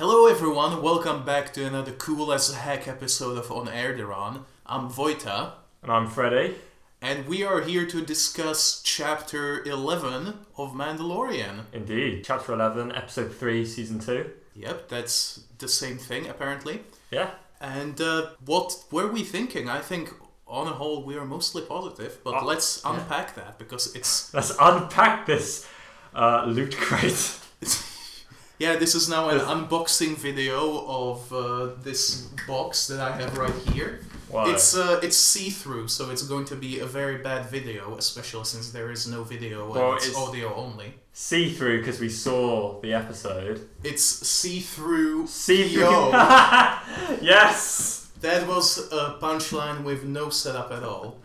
Hello everyone, welcome back to another cool as heck episode of On Air-Deraan. I'm Vojta. And I'm Freddie. And we are here to discuss Chapter 11 of Mandalorian. Indeed. Chapter 11, Episode 3, Season 2. Yep, that's the same thing apparently. Yeah. And what were we thinking? I think on a whole we are mostly positive, but let's unpack that because it's... Let's unpack this loot crate. Yeah, this is now an unboxing video of this box that I have right here. Wow. It's see-through, so it's going to be a very bad video, especially since there is no video and it's audio only. See-through because we saw the episode. It's see-through. See-through. Yes! That was a punchline with no setup at all.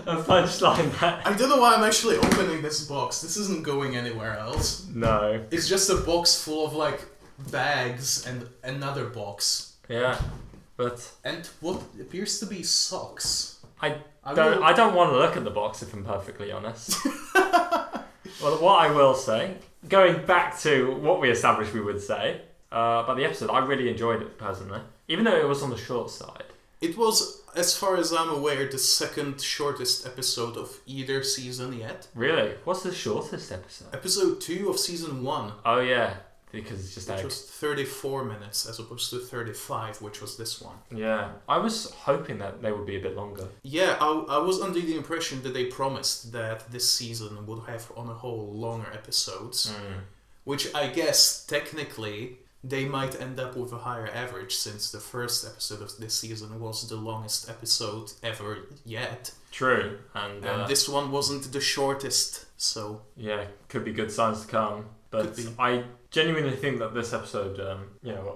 A punchline that... I don't know why I'm actually opening this box. This isn't going anywhere else. No. It's just a box full of, bags and another box. Yeah, but... And what appears to be socks. I don't want to look at the box, if I'm perfectly honest. Well, what I will say, going back to what we established we would say about the episode, I really enjoyed it, personally. Even though it was on the short side. It was, as far as I'm aware, the second shortest episode of either season yet. Really? What's the shortest episode? Episode 2 of season 1. Oh yeah, because it's just which was 34 minutes as opposed to 35, which was this one. Yeah, I was hoping that they would be a bit longer. Yeah, I was under the impression that they promised that this season would have, on a whole, longer episodes. Which I guess, technically... they might end up with a higher average since the first episode of this season was the longest episode ever yet. True. And this one wasn't the shortest, so... yeah, could be good signs to come. But I genuinely think that this episode,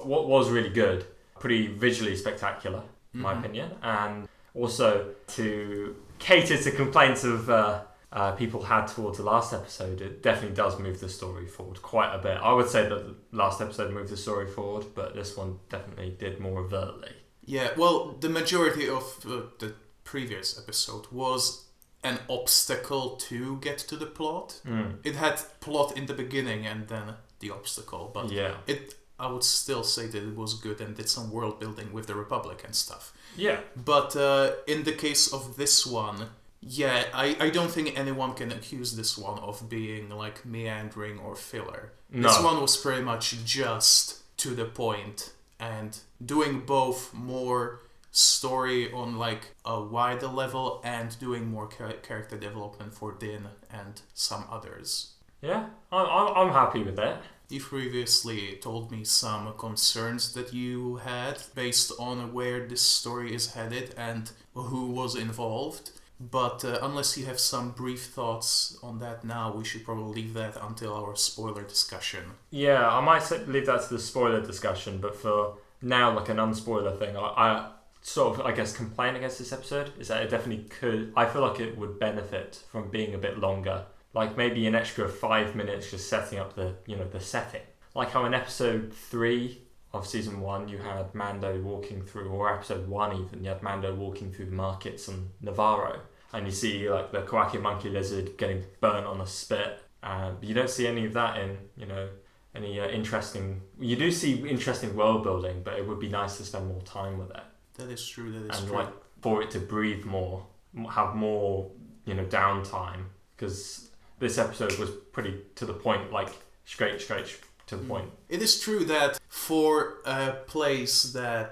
what was really good, pretty visually spectacular, in my opinion. And also to cater to complaints of... people had towards the last episode, it definitely does move the story forward quite a bit. I would say that the last episode moved the story forward, but this one definitely did more overtly. Yeah, well, the majority of the previous episode was an obstacle to get to the plot. It had plot in the beginning and then the obstacle, but I would still say that it was good and did some world building with the Republic and stuff. Yeah. But in the case of this one... yeah, I don't think anyone can accuse this one of being, meandering or filler. No. This one was pretty much just to the point and doing both more story on, a wider level and doing more character development for Din and some others. Yeah, I'm happy with that. You previously told me some concerns that you had based on where this story is headed and who was involved. But unless you have some brief thoughts on that now, we should probably leave that until our spoiler discussion. Yeah, I might leave that to the spoiler discussion, but for now, an unspoiler thing, I sort of, I guess, complain against this episode is that it definitely could... I feel like it would benefit from being a bit longer. Maybe an extra 5 minutes just setting up the setting. Like how in episode 3... of season 1, you had Mando walking through, or episode 1 even, you had Mando walking through the markets on Navarro, and you see the Kawaki monkey lizard getting burnt on a spit. You don't see any of that in, any interesting... You do see interesting world building, but it would be nice to spend more time with it. That is true. And for it to breathe more, have more, downtime, because this episode was pretty to the point, straight to the point. It is true that for a place that...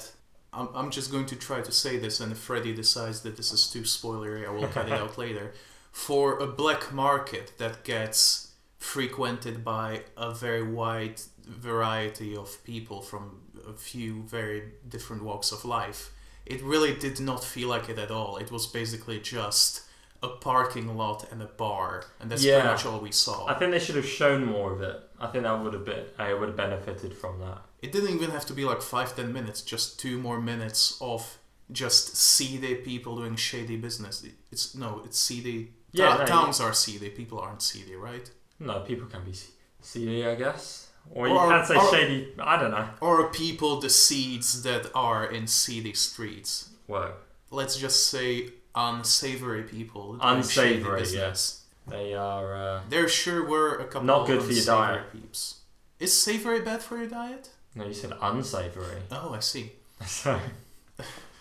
I'm just going to try to say this, and if Freddie decides that this is too spoilery, I will cut it out later. For a black market that gets frequented by a very wide variety of people from a few very different walks of life, it really did not feel like it at all. It was basically just a parking lot and a bar, and that's pretty much all we saw. I think they should have shown more of it. I think that would have benefited from that. It didn't even have to be 5-10 minutes, just 2 more minutes of just seedy people doing shady business. It's seedy. Towns are seedy, people aren't seedy, right? No, people can be seedy, I guess. Or you can't say shady, I don't know. Or are people the seeds that are in seedy streets? Whoa. Let's just say unsavory people. Unsavory, yes. They are... there sure were a couple not good of for your diet. Peeps. Is savory bad for your diet? No, you said unsavory. Oh, I see. So,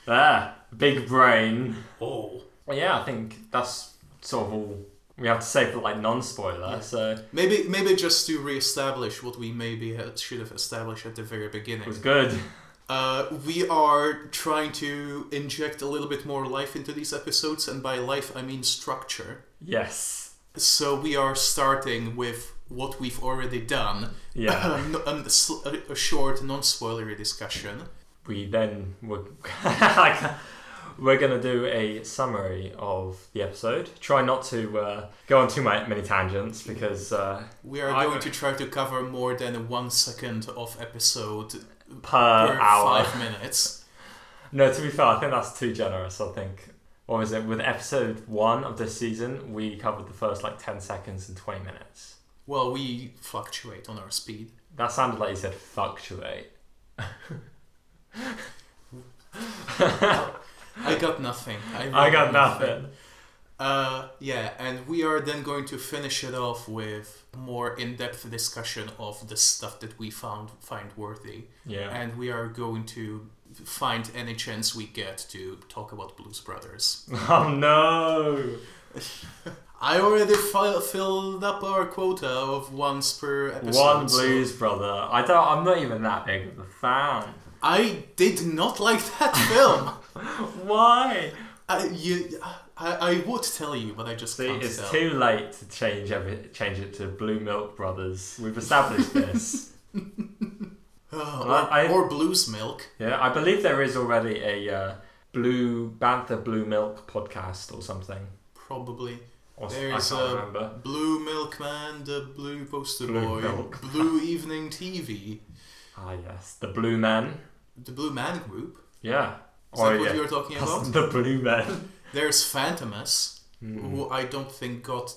there. Big brain. Oh. Well, yeah, I think that's sort of all we have to say for like non-spoiler. Yeah. So maybe just to re-establish what we should have established at the very beginning. it was good. We are trying to inject a little bit more life into these episodes, and by life I mean structure. Yes. So we are starting with what we've already done. Yeah. A short, non-spoilery discussion. We then we're going to do a summary of the episode. Try not to go on too many tangents because... we are going to try to cover more than 1 second of episode per hour. 5 minutes. No, to be fair, I think that's too generous. I think, what was it? With episode 1 of this season, we covered the first 10 seconds and 20 minutes. Well, we fluctuate on our speed. That sounded like you said fluctuate. I got nothing. I got nothing. Yeah, and we are then going to finish it off with more in-depth discussion of the stuff that we find worthy. Yeah. And we are going to find any chance we get to talk about Blues Brothers. Oh no! I already filled up our quota of once per episode. One Blues Brother. I'm not even that big of a fan. I did not like that film. Why? I would tell you, but I just can't it's tell. too late to change it to Blue Milk Brothers. We've established this. Or Blues Milk. Yeah, I believe there is already a Blue Milk podcast or something. Probably. Or There's I can't remember. Blue Milkman, the Blue Poster Blue Boy, Milk. Blue Evening TV. Ah yes, the Blue Men. The Blue Man Group. Yeah. Is that what you were talking about? The Blue Men. There's Phantomus, who I don't think got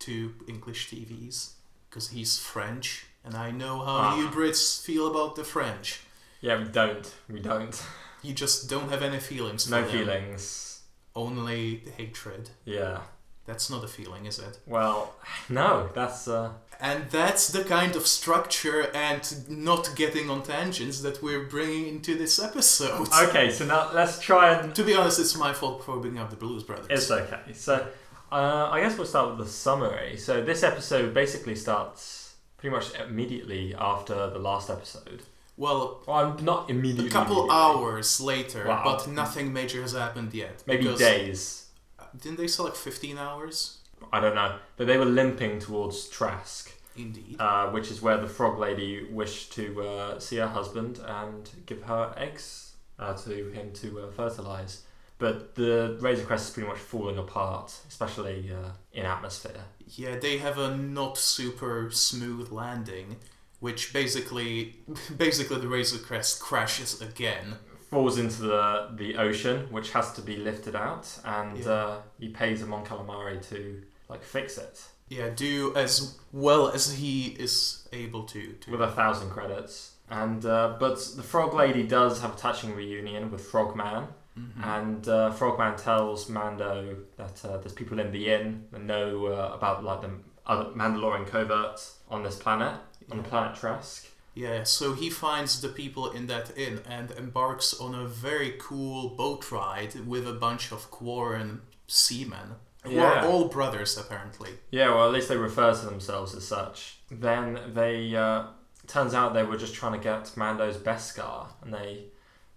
to English TVs because he's French, and I know how you Brits feel about the French. Yeah, we don't. You just don't have any feelings for No them. feelings. Only hatred. Yeah. That's not a feeling, is it? Well, no, that's... And that's the kind of structure and not getting on tangents that we're bringing into this episode. Okay, so now let's try and... To be honest, it's my fault for bringing up the Blues Brothers. It's okay. So, I guess we'll start with the summary. So this episode basically starts pretty much immediately after the last episode. Well, not immediately. A couple hours later, Wow. but nothing major has happened yet. Maybe days. Didn't they say 15 hours? I don't know. But they were limping towards Trask. Indeed. Which is where the frog lady wished to see her husband and give her eggs to him to fertilise. But the Razor Crest is pretty much falling apart, especially in atmosphere. Yeah, they have a not super smooth landing, which basically the Razor Crest crashes again. Falls into the ocean, which has to be lifted out, and he pays Mon Calamari to fix it. Yeah, do as well as he is able to. With 1,000 credits. And but the Frog Lady does have a touching reunion with Frogman. Mm-hmm. And Frogman tells Mando that there's people in the inn that know about the other Mandalorian coverts on this planet, on the planet Trask. Yeah, so he finds the people in that inn and embarks on a very cool boat ride with a bunch of Quarren seamen. Who are all brothers, apparently. Yeah, well, at least they refer to themselves as such. Then they... turns out they were just trying to get Mando's Beskar, and they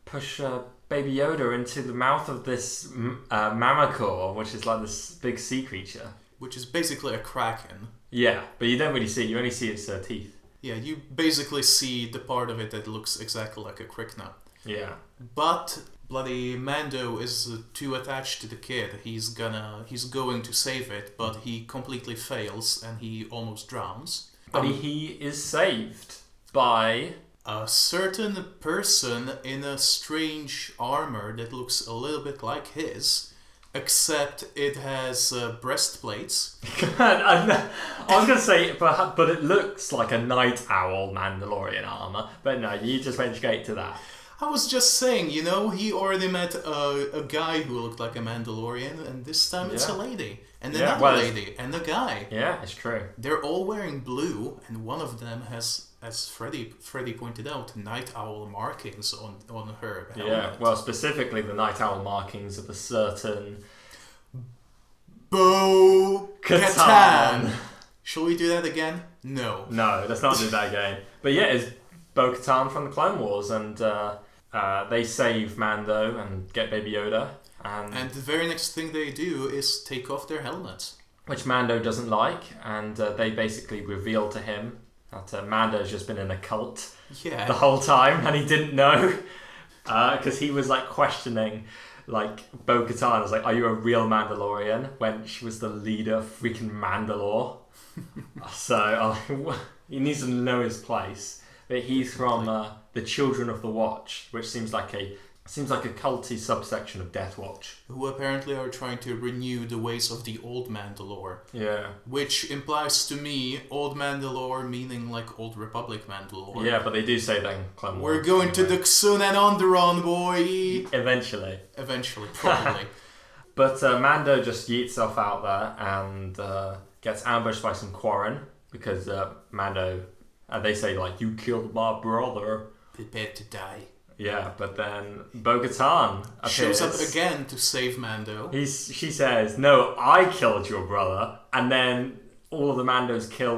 push Baby Yoda into the mouth of this Mammacore, which is this big sea creature. Which is basically a kraken. Yeah, but you don't really see it. You only see its teeth. Yeah, you basically see the part of it that looks exactly like a Krykna. Yeah. But... bloody Mando is too attached to the kid. He's going to save it, but he completely fails and he almost drowns. But he is saved by a certain person in a strange armor that looks a little bit like his, except it has breastplates. I was going to say, but it looks like a night owl Mandalorian armor. But no, you just went straight to that. I was just saying, he already met a guy who looked like a Mandalorian, and this time it's a lady, and another lady, and a guy. Yeah, it's true. They're all wearing blue, and one of them has, as Freddie pointed out, night owl markings on her helmet. Yeah, well, specifically the night owl markings of a certain... bo-katan. Shall we do that again? No. No, let's not do that again. But yeah, it's bo-katan from the Clone Wars, and they save Mando and get Baby Yoda. And the very next thing they do is take off their helmets. Which Mando doesn't like, and they basically reveal to him that Mando's just been in a cult the whole time, and he didn't know. Because he was like questioning bo-katan. Was like, are you a real Mandalorian? When she was the leader of freaking Mandalore. So he needs to know his place. But he's from the Children of the Watch, which seems like a culty subsection of Death Watch, who apparently are trying to renew the ways of the old Mandalore. Yeah. Which implies to me old Mandalore meaning like Old Republic Mandalore. Yeah, but they do say that in Clone Wars. We're going to the Sun and Onderon, boy. Eventually, probably. But Mando just yeets off out there and gets ambushed by some Quarren because Mando. They say, you killed my brother. Prepare to die. Yeah, but then Bo-Katan appears. Shows up again to save Mando. She says, no, I killed your brother. And then all of the Mandos kill,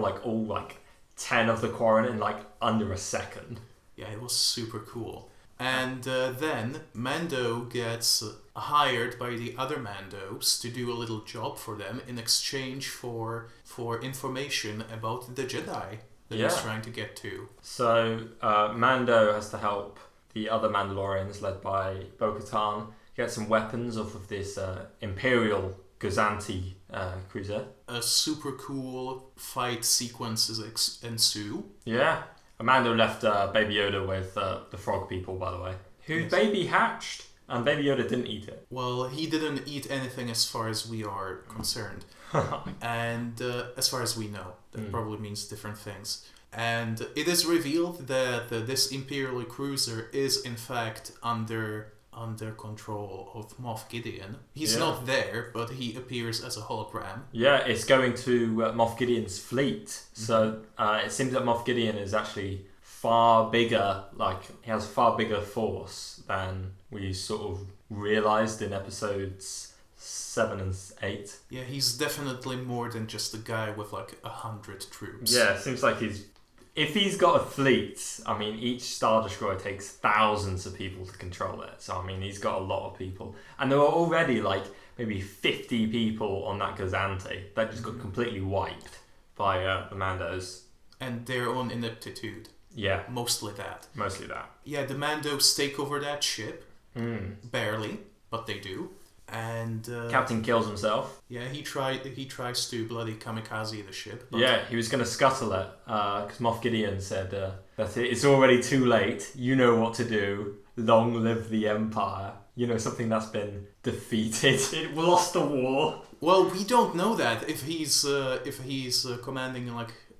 10 of the Quarren in, under a second. Yeah, it was super cool. And then Mando gets hired by the other Mandos to do a little job for them in exchange for information about the Jedi that he's trying to get to. So Mando has to help the other Mandalorians, led by Bo-Katan, get some weapons off of this Imperial Cruiser. A super cool fight sequences ensue. Yeah. Mando left Baby Yoda with the frog people, by the way, whose baby hatched, and Baby Yoda didn't eat it. Well, he didn't eat anything as far as we are concerned. And as far as we know, that probably means different things. And it is revealed that this Imperial Cruiser is in fact under control of Moff Gideon. He's not there, but he appears as a hologram. Yeah, it's going to Moff Gideon's fleet. So it seems that Moff Gideon is actually far bigger, he has a far bigger force than we sort of realised in episodes 7 and 8. Yeah, he's definitely more than just a guy with 100 troops. Yeah, it seems like if he's got a fleet, each Star Destroyer takes thousands of people to control it. So, he's got a lot of people. And there were already, maybe 50 people on that Gazanti that just got completely wiped by the Mandos. And their own ineptitude. Yeah. Mostly that. Yeah, the Mandos take over that ship. Barely, but they do. And Captain kills himself. Yeah, he tries to bloody kamikaze the ship. Yeah, he was going to scuttle it because Moff Gideon said that it's already too late. You know what to do. Long live the Empire. Something that's been defeated. It lost the war. Well, we don't know that if he's commanding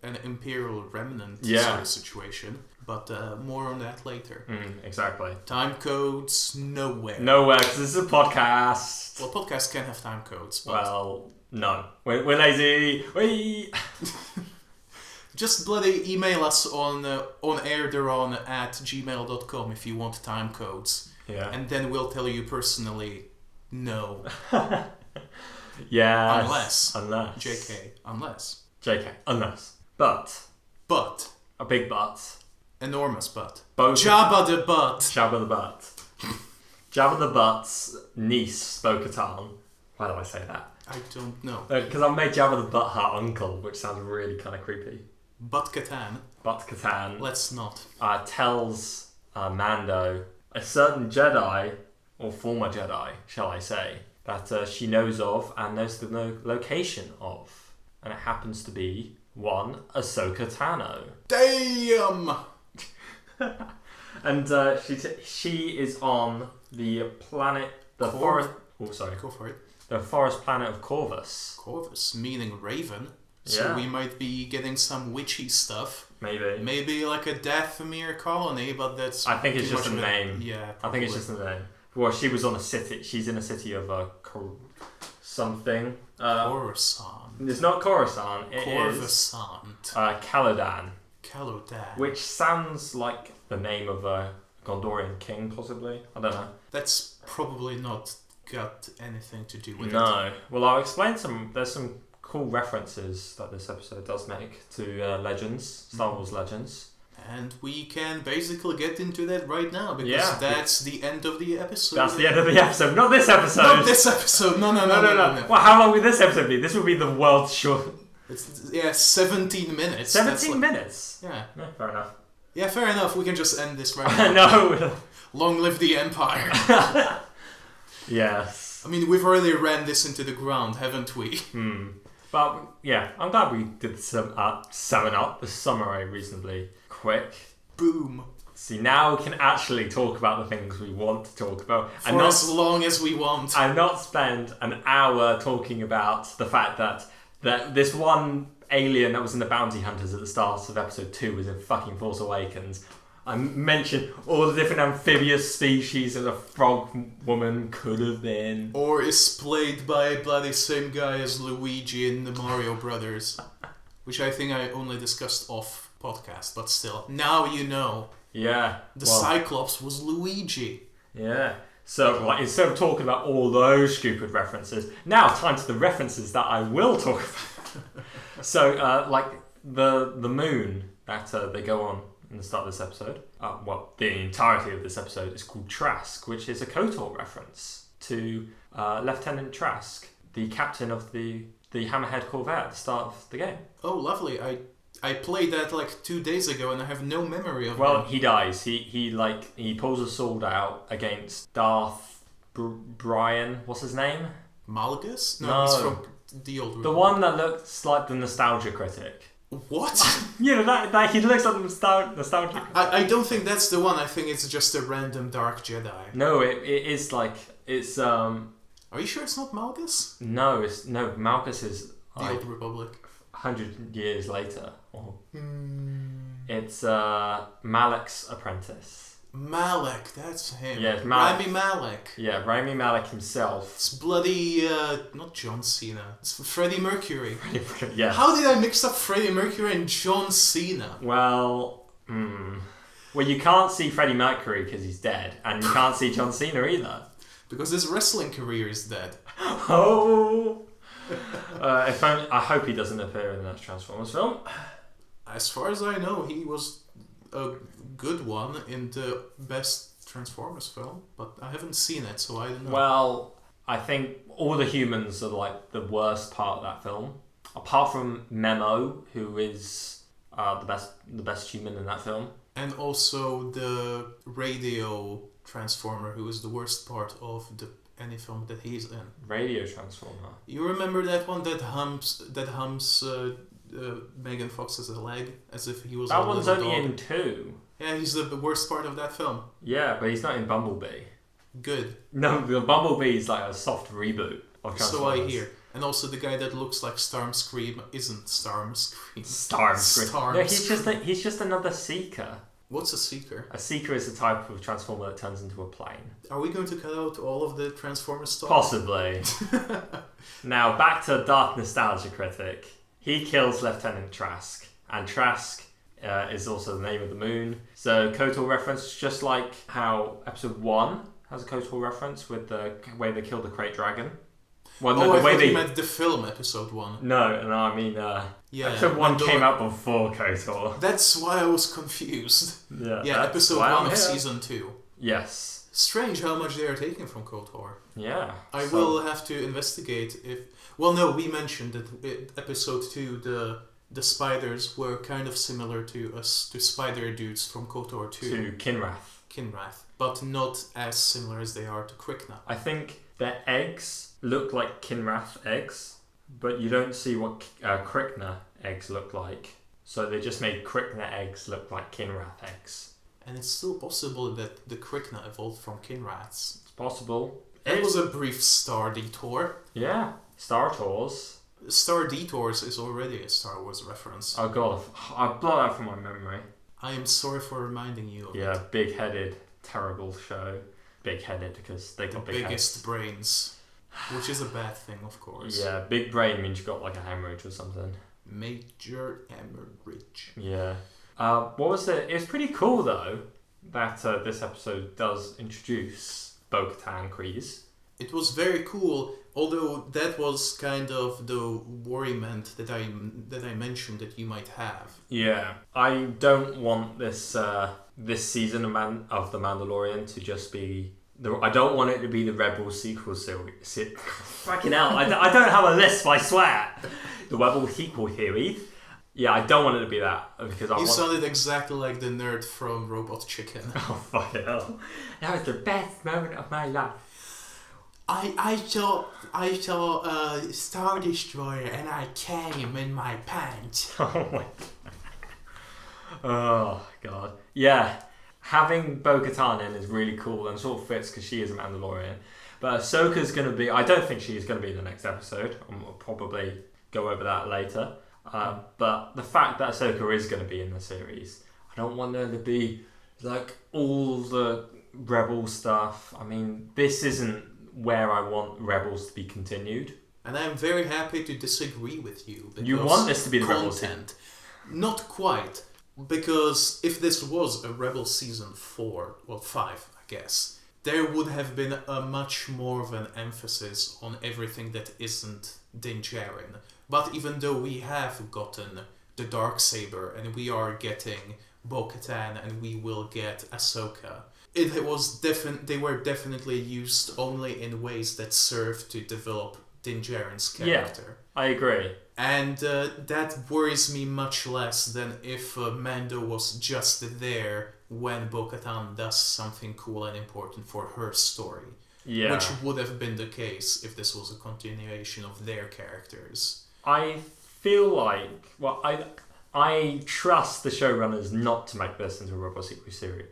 an Imperial remnant sort of situation. But more on that later. Exactly. Time codes, nowhere. Nowhere, because this is a podcast. Well, podcasts can have time codes. But well, no. We're lazy. Just bloody email us on Air-Deraan at gmail.com if you want time codes. Yeah. And then we'll tell you personally, no. Yeah. Unless. JK. Unless. But. A big but. Enormous butt. Jabba the Butt. Jabba the Butt's niece, Bo-Katan. Why do I say that? I don't know. Because I made Jabba the Butt her uncle, which sounds really kind of creepy. But-Katan. Let's not. Tells Mando, a certain Jedi, or former Jedi, shall I say, that she knows of and knows the location of. And it happens to be one Ahsoka Tano. Damn! And she is on the planet, forest. Oh, sorry. Go for it. The forest planet of Corvus. Corvus, meaning raven. So Yeah. we might be getting some witchy stuff. Maybe. Maybe like a Dathomir colony, but that's... I think it's too just a much of name. Yeah, I think it's just a name. Well, she was on a city. She's in a city of something. Coruscant. It's not Coruscant. It is Coruscant. Caladan. Calodan. Which sounds like the name of a Gondorian king, possibly. I don't know. That's probably not got anything to do with it. No. Well, I'll explain some. There's some cool references that this episode does make to legends, Star Wars legends. And we can basically get into that right now, because Yeah. that's the end of the episode. That's the end of the episode. Not this episode. Not this episode. No. Well, how long will this episode be? This will be the world's short. It's 17 minutes. 17 minutes. Yeah. Fair enough. Yeah, fair enough. We can just end this right now. No. Long live the Empire. Yes. I mean, we've already ran this into the ground, haven't we? But yeah, I'm glad we did sum up the summary reasonably quick. Boom. See, now we can actually talk about the things we want to talk about. For as long as we want. And not spend an hour talking about the fact that this one alien that was in the Bounty Hunters at the start of episode 2 was in fucking Force Awakens. I mentioned all the different amphibious species that a frog woman could have been. Or is played by bloody same guy as Luigi in the Mario Brothers. Which I think I only discussed off podcast, but still. Now you know. Yeah. The Cyclops was Luigi. Yeah. So, instead of talking about all those stupid references, now time to the references that I will talk about. So, the moon that they go on in the start of this episode, the entirety of this episode is called Trask, which is a KOTOR reference to Lieutenant Trask, the captain of the Hammerhead Corvette at the start of the game. Oh, lovely. I played that like 2 days ago and I have no memory of Well, him. he dies. He pulls a sword out against Darth Brian. What's his name? Malgus? No. He's from the old The one that looks like the nostalgia critic. What? Yeah, that he looks like the nostalgia critic. I don't think that's the one. I think it's just a random Dark Jedi. No, it is like it's Are you sure it's not Malgus? No, Malchus is The like Old Republic. 100 years later. It's Malek's apprentice. Malek, that's him. Yeah, it's Malek. Rami Malek. Yeah, Rami Malek himself. It's bloody, not John Cena. It's Freddie Mercury. Yeah. How did I mix up Freddie Mercury and John Cena? Well, you can't see Freddie Mercury because he's dead, and you can't see John Cena either. Because his wrestling career is dead. Oh! I hope he doesn't appear in the next Transformers film. As far as I know, he was a good one in the best Transformers film, but I haven't seen it, so I don't know. Well, I think all the humans are like the worst part of that film, apart from Memo, who is the best human in that film, and also the radio Transformer, who is the worst part of any film that he's in. Radio Transformer. You remember that one that hums Megan Fox's leg as if he was that a one's little only dog. in 2. Yeah, he's the worst part of that film. Yeah, but he's not in Bumblebee. Good. No, the Bumblebee is like a soft reboot of Transformers. So I hear. And also the guy that looks like Starscream isn't Starscream. Starscream. No, he's just another Seeker. What's a Seeker? A Seeker is a type of Transformer that turns into a plane. Are we going to cut out all of the Transformers stuff? Possibly. Now, back to Darth Nostalgia Critic. He kills Lieutenant Trask. And Trask is also the name of the moon. So, KOTOR reference, just like how Episode 1 has a KOTOR reference with the way they killed the Krayt Dragon. Well, no, I the way thought they you meant the film Episode 1. No, I mean, yeah, Episode 1 came out before KOTOR. That's why I was confused. Yeah, Episode 1 of Season 2. Yes. Strange how much they are taking from KOTOR. Yeah. I will have to investigate if... Well, no, we mentioned that Episode 2, the spiders were kind of similar to spider dudes from KOTOR 2. To Kinrath. But not as similar as they are to Krykna. I think their eggs look like Kinrath eggs, but you don't see what Krykna eggs look like. So they just made Krykna eggs look like Kinrath eggs. And it's still possible that the Krykna evolved from Kinraths. It's possible. It was a brief star detour. Yeah. Star Tours. Star Detours is already a Star Wars reference. Oh god, I blow that from my memory. I am sorry for reminding you of it. Yeah, big-headed, terrible show. Big-headed because they got big biggest heads. brains, which is a bad thing, of course. Yeah, big brain means you got like a hemorrhage or something. Major hemorrhage. Yeah. What was it? It's pretty cool though that this episode does introduce bo-katan Kryze. It was very cool, although that was kind of the worriment that I mentioned that you might have. Yeah, I don't want this this season of The Mandalorian to just be. I don't want it to be the Rebels sequel series. Fucking hell, I don't have a list, I swear. The Rebels sequel series. Yeah, I don't want it to be that because You sounded exactly like the nerd from Robot Chicken. Oh fucking hell! That was the best moment of my life. I saw a Star Destroyer and I came in my pants. Oh my. Oh god. Yeah, having bo-katan in is really cool and sort of fits because she is a Mandalorian. But Ahsoka's going to be. I don't think she's going to be in the next episode. We'll probably go over that later. But the fact that Ahsoka is going to be in the series, I don't want there to be like all the Rebel stuff. I mean, this isn't where I want Rebels to be continued. And I'm very happy to disagree with you. You want this to be the Rebels content? Not quite, because if this was a Rebel season 4 or 5, I guess, there would have been a much more of an emphasis on everything that isn't Din Djarin. But even though we have gotten the Darksaber and we are getting bo-katan and we will get Ahsoka, they were definitely used only in ways that serve to develop Din Djarin's character. Yeah, I agree. And that worries me much less than if Mando was just there when bo-katan does something cool and important for her story. Yeah. Which would have been the case if this was a continuation of their characters. I feel like, well, I trust the showrunners not to make this into a Rebel sequel series.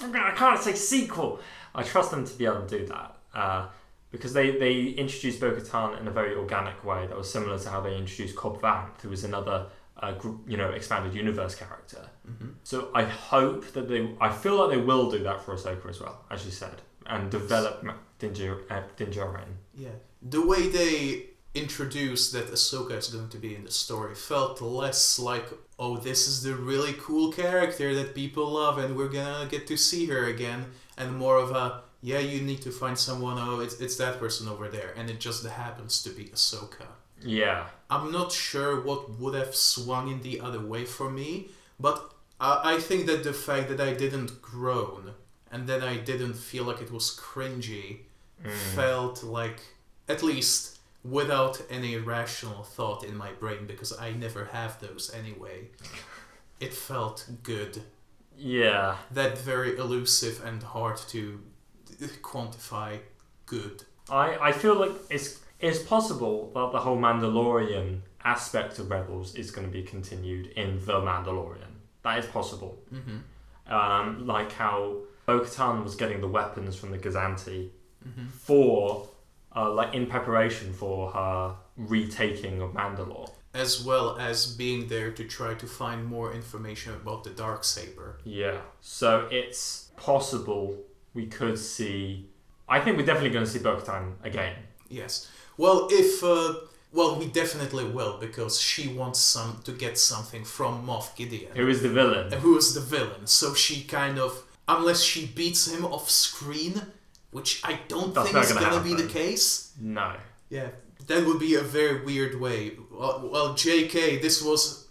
I can't say sequel. I trust them to be able to do that because they introduced bo-katan in a very organic way that was similar to how they introduced Cobb Vanth, who was another expanded universe character. Mm-hmm. So I hope that I feel like they will do that for Ahsoka as well, as you said, and develop Din Djarin. Yeah, the way they introduced that Ahsoka is going to be in the story felt less like, oh, this is the really cool character that people love and we're gonna get to see her again, and more of a, yeah, you need to find someone, oh, it's that person over there, and it just happens to be Ahsoka. Yeah. I'm not sure what would have swung in the other way for me, but I think that the fact that I didn't groan and that I didn't feel like it was cringy felt like, at least without any rational thought in my brain, because I never have those anyway, it felt good. Yeah. That very elusive and hard to quantify good. I feel like it's possible that the whole Mandalorian aspect of Rebels is going to be continued in The Mandalorian. That is possible. Mm-hmm. Like how bo-katan was getting the weapons from the Gazanti mm-hmm. in preparation for her retaking of Mandalore. As well as being there to try to find more information about the Darksaber. Yeah. So it's possible we could see... I think we're definitely going to see bo-katan again. Yes. Well, we definitely will, because she wants to get something from Moff Gideon. Who is the villain. Who is the villain. So she kind of... Unless she beats him off screen, which I don't think is going to be the case. No. Yeah. That would be a very weird way. Well, JK, this was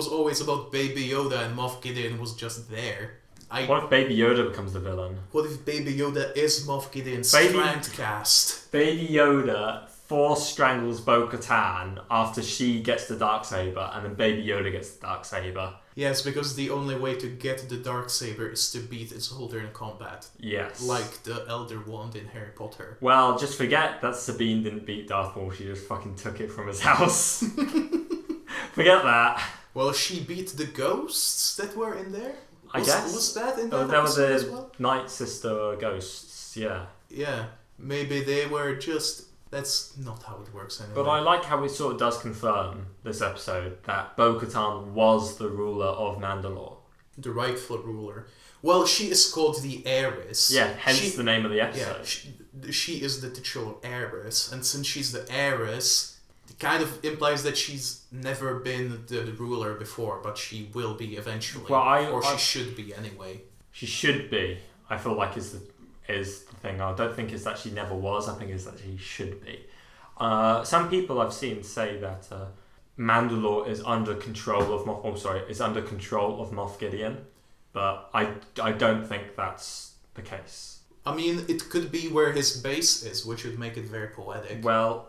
always about Baby Yoda and Moff Gideon was just there. What if Baby Yoda becomes the villain? What if Baby Yoda is Moff Gideon's strandcast? Baby Yoda force strangles bo-katan after she gets the Darksaber, and then Baby Yoda gets the Darksaber. Yes, because the only way to get the Darksaber is to beat its holder in combat. Yes. Like the Elder Wand in Harry Potter. Well, just forget that Sabine didn't beat Darth Maul, she just fucking took it from his house. Forget that. Well, she beat the ghosts that were in there? I guess. Was that in that that was as well? Night Sister ghosts, yeah. Yeah, maybe they were just That's not how it works anyway. But I like how it sort of does confirm this episode that bo-katan was the ruler of Mandalore. The rightful ruler. Well, she is called the heiress. Yeah, hence the name of the episode. Yeah, she is the titular heiress, and since she's the heiress, it kind of implies that she's never been the ruler before, but she will be eventually. Well, she should be anyway. She should be. I feel like is the thing. I don't think it's that she never was. I think it's that she should be. Some people I've seen say that Mandalore is under control of Moff Gideon, but I don't think that's the case. I mean, it could be where his base is, which would make it very poetic. Well,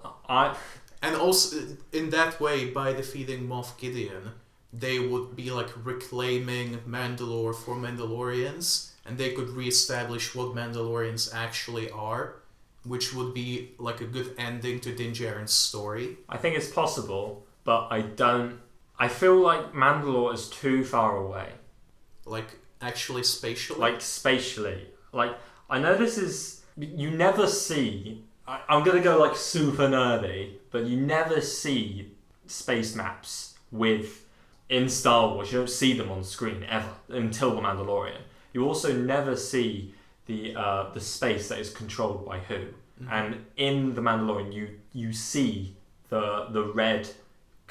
and also in that way, by defeating Moff Gideon, they would be like reclaiming Mandalore for Mandalorians, and they could reestablish what Mandalorians actually are, which would be like a good ending to Din Djarin's story. I think it's possible, but I feel like Mandalore is too far away. Like, actually spatially? Like, spatially. Like, I know this is... You never see... I'm going to go, like, super nerdy, but you never see space maps in Star Wars. You don't see them on screen, ever, until The Mandalorian. You also never see the space that is controlled by who. Mm-hmm. And in The Mandalorian, you see the red...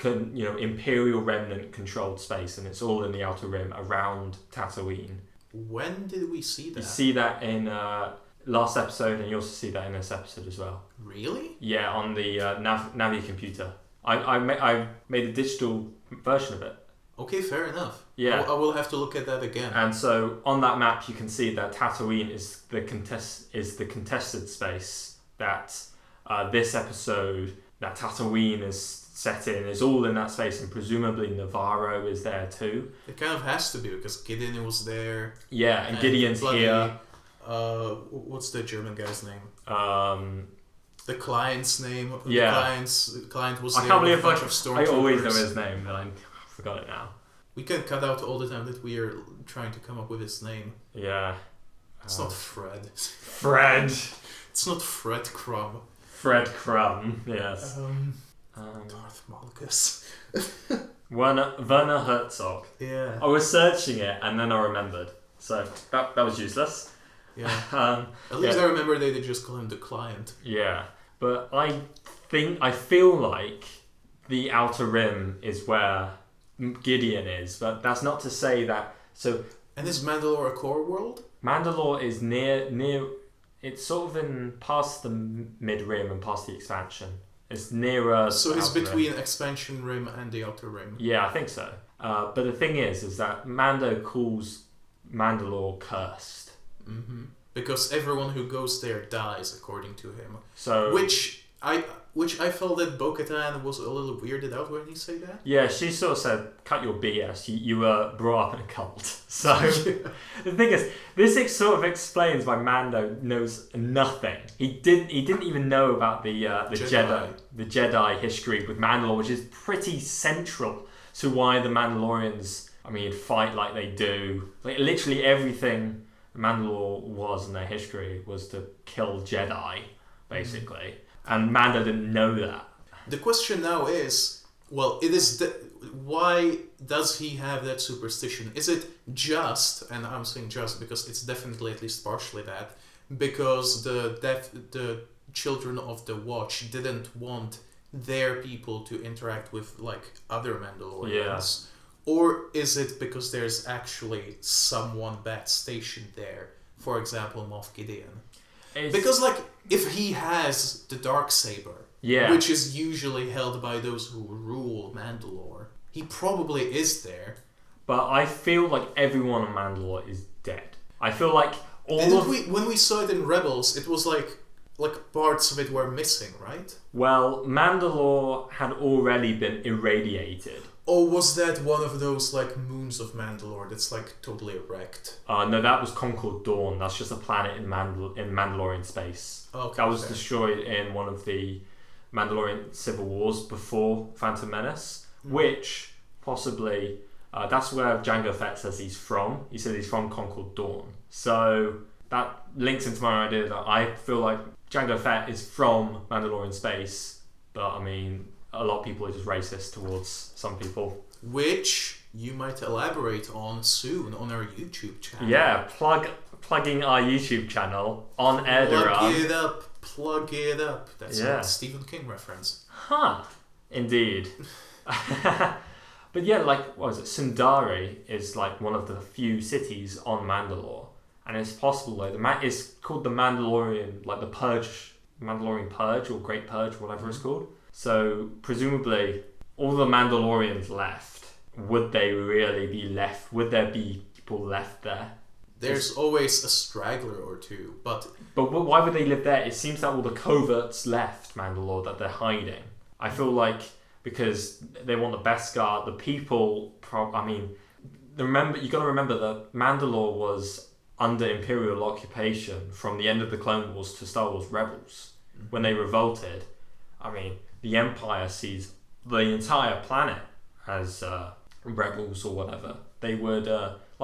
Imperial Remnant controlled space, and it's all in the Outer Rim around Tatooine. When did we see that? You see that in last episode, and you also see that in this episode as well. Really? Yeah, on the Navi computer. I made a digital version of it. Okay, fair enough. Yeah, I will have to look at that again. And so on that map, you can see that Tatooine is the contested space that this episode that Tatooine is set in is all in that space, and presumably Navarro is there too. It kind of has to be because Gideon was there. Yeah, and Gideon's here. What's the German guy's name? The client's name. Yeah. The client was I there. can't believe with a bunch of stormtroopers. I always know his name, but I forgot it now. We can cut out all the time that we are trying to come up with his name. Yeah. It's not Fred. Fred. It's not Fred Crumb. Fred Crumb. Yes. Darth Malgus. Werner Herzog. Yeah. I was searching it and then I remembered. So that was useless. Yeah. At least I remember they just call him the client. Yeah. But I feel like the Outer Rim is where Gideon is, but that's not to say that. So. And is Mandalore a core world? Mandalore is near. It's sort of in past the mid rim and past the expansion. It's nearer. So it's between expansion rim and the outer rim. Yeah, I think so. But the thing is that Mando calls Mandalore cursed. Mm-hmm. Because everyone who goes there dies, according to him. So which I felt that bo-katan was a little weirded out when he said that. Yeah, she sort of said, "Cut your BS. You were brought up in a cult." So the thing is, this sort of explains why Mando knows nothing. He didn't even know about the Jedi history with Mandalore, which is pretty central to why the Mandalorians, fight like they do. Like literally everything Mandalore was in their history was to kill Jedi, basically. Mm. And Mando didn't know that. The question now is, why does he have that superstition? Is it just, and I'm saying just because it's definitely at least partially that, because the children of the Watch didn't want their people to interact with like other Mandalorians? Yeah. Or is it because there's actually someone bad stationed there? For example, Moff Gideon. Because, like, if he has the Darksaber, which is usually held by those who rule Mandalore, he probably is there. But I feel like everyone on Mandalore is dead. I feel like when we saw it in Rebels, it was like parts of it were missing, right? Well, Mandalore had already been irradiated. Or was that one of those like moons of Mandalore that's like totally wrecked? No, that was Concord Dawn. That's just a planet in Mandalorian space. Okay, that was destroyed in one of the Mandalorian civil wars before Phantom Menace, which possibly that's where Jango Fett says he's from. He said he's from Concord Dawn. So that links into my idea that I feel like Jango Fett is from Mandalorian space, but I mean, a lot of people are just racist towards some people. Which you might elaborate on soon on our YouTube channel. Yeah, plugging our YouTube channel on Air-Deraan. Plug it up. That's a Stephen King reference. Huh. Indeed. But yeah, like, what was it? Sundari is like one of the few cities on Mandalore. And it's possible, like, it's called the Mandalorian, like the Purge, Mandalorian Purge or Great Purge, whatever it's called. So presumably, all the Mandalorians left. Would they really be left? Would there be people left there? There's always a straggler or two, but why would they live there? It seems that all the coverts left Mandalore that they're hiding. I feel like because they want the Beskar, the people. Remember, you got to remember that Mandalore was under Imperial occupation from the end of the Clone Wars to Star Wars Rebels. When they revolted, the Empire sees the entire planet as rebels or whatever. They would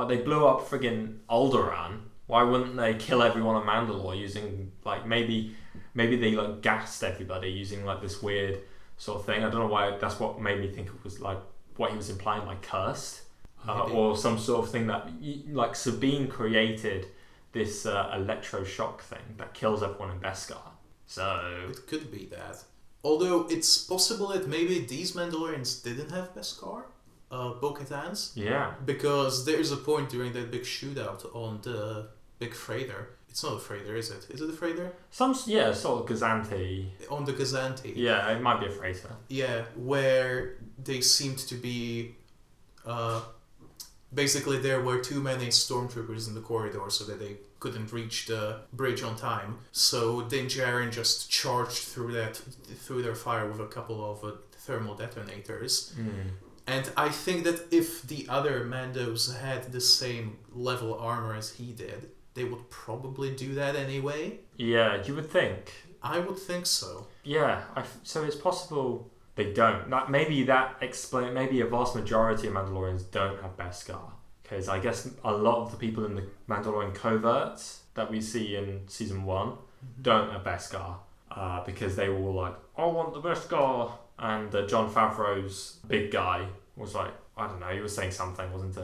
they blew up friggin' Alderaan. Why wouldn't they kill everyone on Mandalore using maybe they gassed everybody using this weird sort of thing. I don't know why. That's what made me think it was what he was implying, cursed. Or some sort of thing that Sabine created this electroshock thing that kills everyone in Beskar. So it could be that. Although it's possible that maybe these Mandalorians didn't have Beskar, bo-katans. Yeah. Because there's a point during that big shootout on the big freighter. It's not a freighter, is it? Is it a freighter? Sort of Gazanti. On the Gazanti. Yeah, it might be a freighter. Yeah, where they seemed to be. Basically, there were too many stormtroopers in the corridor so that they couldn't reach the bridge on time. So Din Djarin just charged through their fire with a couple of thermal detonators. And I think that if the other Mandos had the same level armor as he did, they would probably do that anyway. Yeah, you would think. I would think so. Yeah, so it's possible they don't. Maybe a vast majority of Mandalorians don't have Beskar. Because I guess a lot of the people in the Mandalorian coverts that we see in Season 1 don't have Beskar. Because they were all like, I want the Beskar. And Jon Favreau's big guy was like, I don't know, he was saying something, wasn't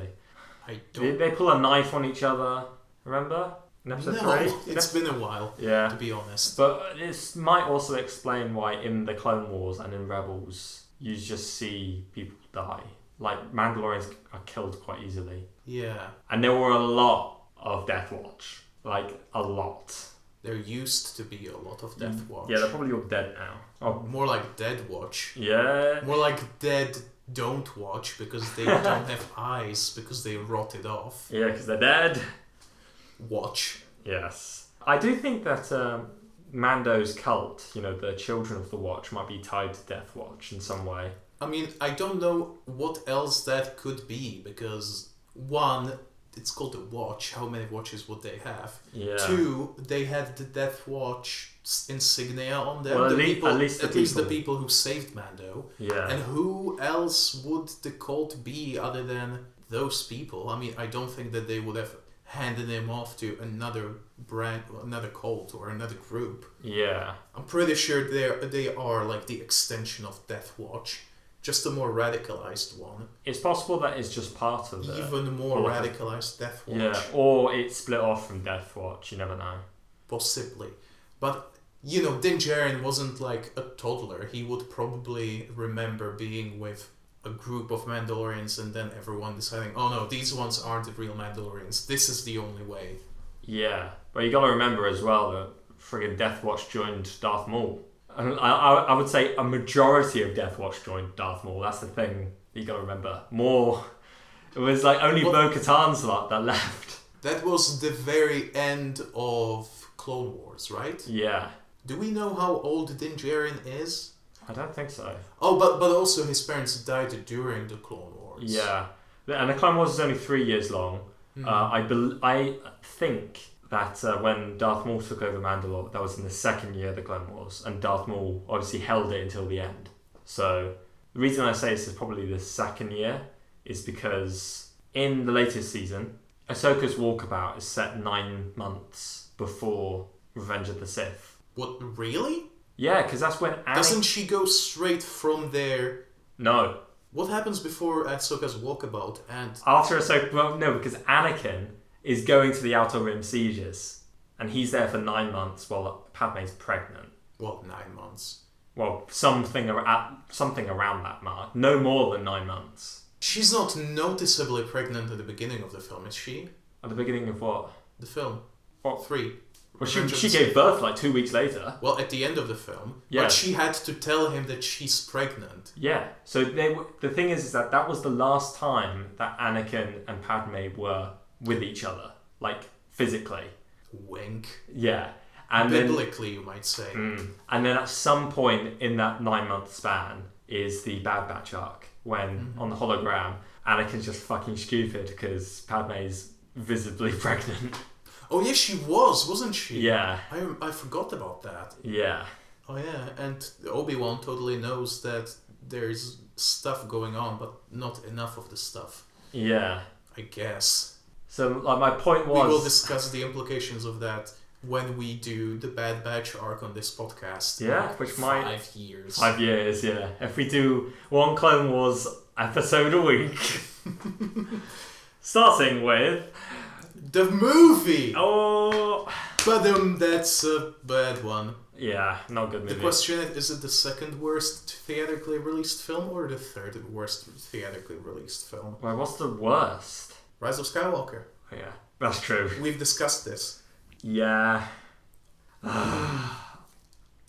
he? Did they pull a knife on each other? Remember? In episode 3? It's been a while, to be honest. But this might also explain why in the Clone Wars and in Rebels, you just see people die. Mandalorians are killed quite easily. Yeah. And there were a lot of Death Watch. A lot. There used to be a lot of Death Watch. Yeah, they're probably all dead now. Oh, more like Dead Watch. Yeah. More like Dead Don't Watch because they don't have eyes because they rotted off. Yeah, because they're dead. Watch. Yes. I do think that Mando's cult, the Children of the Watch, might be tied to Death Watch in some way. I don't know what else that could be because, one, it's called a watch. How many watches would they have? Yeah. 2, they had the Death Watch insignia on them. Well, at least the people who saved Mando. Yeah. And who else would the cult be other than those people? I don't think that they would have handed him off to another cult or another group. Yeah. I'm pretty sure they are the extension of Death Watch. Just a more radicalized one. It's possible that it's just part of it. Even more radicalized Death Watch. Yeah, or it's split off from Death Watch. You never know. Possibly. But, Din Djarin wasn't a toddler. He would probably remember being with a group of Mandalorians and then everyone deciding, oh no, these ones aren't the real Mandalorians. This is the only way. Yeah, but you got to remember as well that friggin' Death Watch joined Darth Maul. And I would say a majority of Death Watch joined Darth Maul. That's the thing you got to remember. It was only bo-katan's lot that left. That was the very end of Clone Wars, right? Yeah. Do we know how old Din Djarin is? I don't think so. Oh, but also his parents died during the Clone Wars. Yeah. And the Clone Wars is only 3 years long. I think that when Darth Maul took over Mandalore, that was in the second year of the Clone Wars, and Darth Maul obviously held it until the end. So the reason I say this is probably the second year is because in the latest season, Ahsoka's walkabout is set 9 months before Revenge of the Sith. What, really? Yeah, because that's when Anakin... Doesn't she go straight from there? No. What happens before Ahsoka's walkabout and... After Ahsoka... Well, no, because Anakin is going to the Outer Rim sieges, and he's there for 9 months while Padme's pregnant. What, 9 months? Well, something around that mark. No more than 9 months. She's not noticeably pregnant at the beginning of the film, is she? At the beginning of what? The film. What? 3. Well, she gave birth like 2 weeks later. Well, at the end of the film. Yeah. But she had to tell him that she's pregnant. Yeah. So the thing is that was the last time that Anakin and Padme were with each other, like physically. Wink. Yeah. And biblically, you might say. And then at some point in that 9 month span is the Bad Batch arc when on the hologram Anakin's just fucking stupid because Padme's visibly pregnant. Oh yeah, she wasn't she? Yeah. I forgot about that. Yeah. Oh yeah, and Obi-Wan totally knows that there's stuff going on, but not enough of the stuff. Yeah. I guess. So like my point was... We will discuss the implications of that when we do the Bad Batch arc on this podcast. Yeah, which might... 5 years. 5 years, yeah. If we do one Clone Wars episode a week. Starting with... The movie! Oh... But that's a bad one. Yeah, not good movie. The question is it the second worst theatrically released film or the third worst theatrically released film? Well, what's the worst? Rise of Skywalker. Oh, yeah, that's true. We've discussed this. Yeah.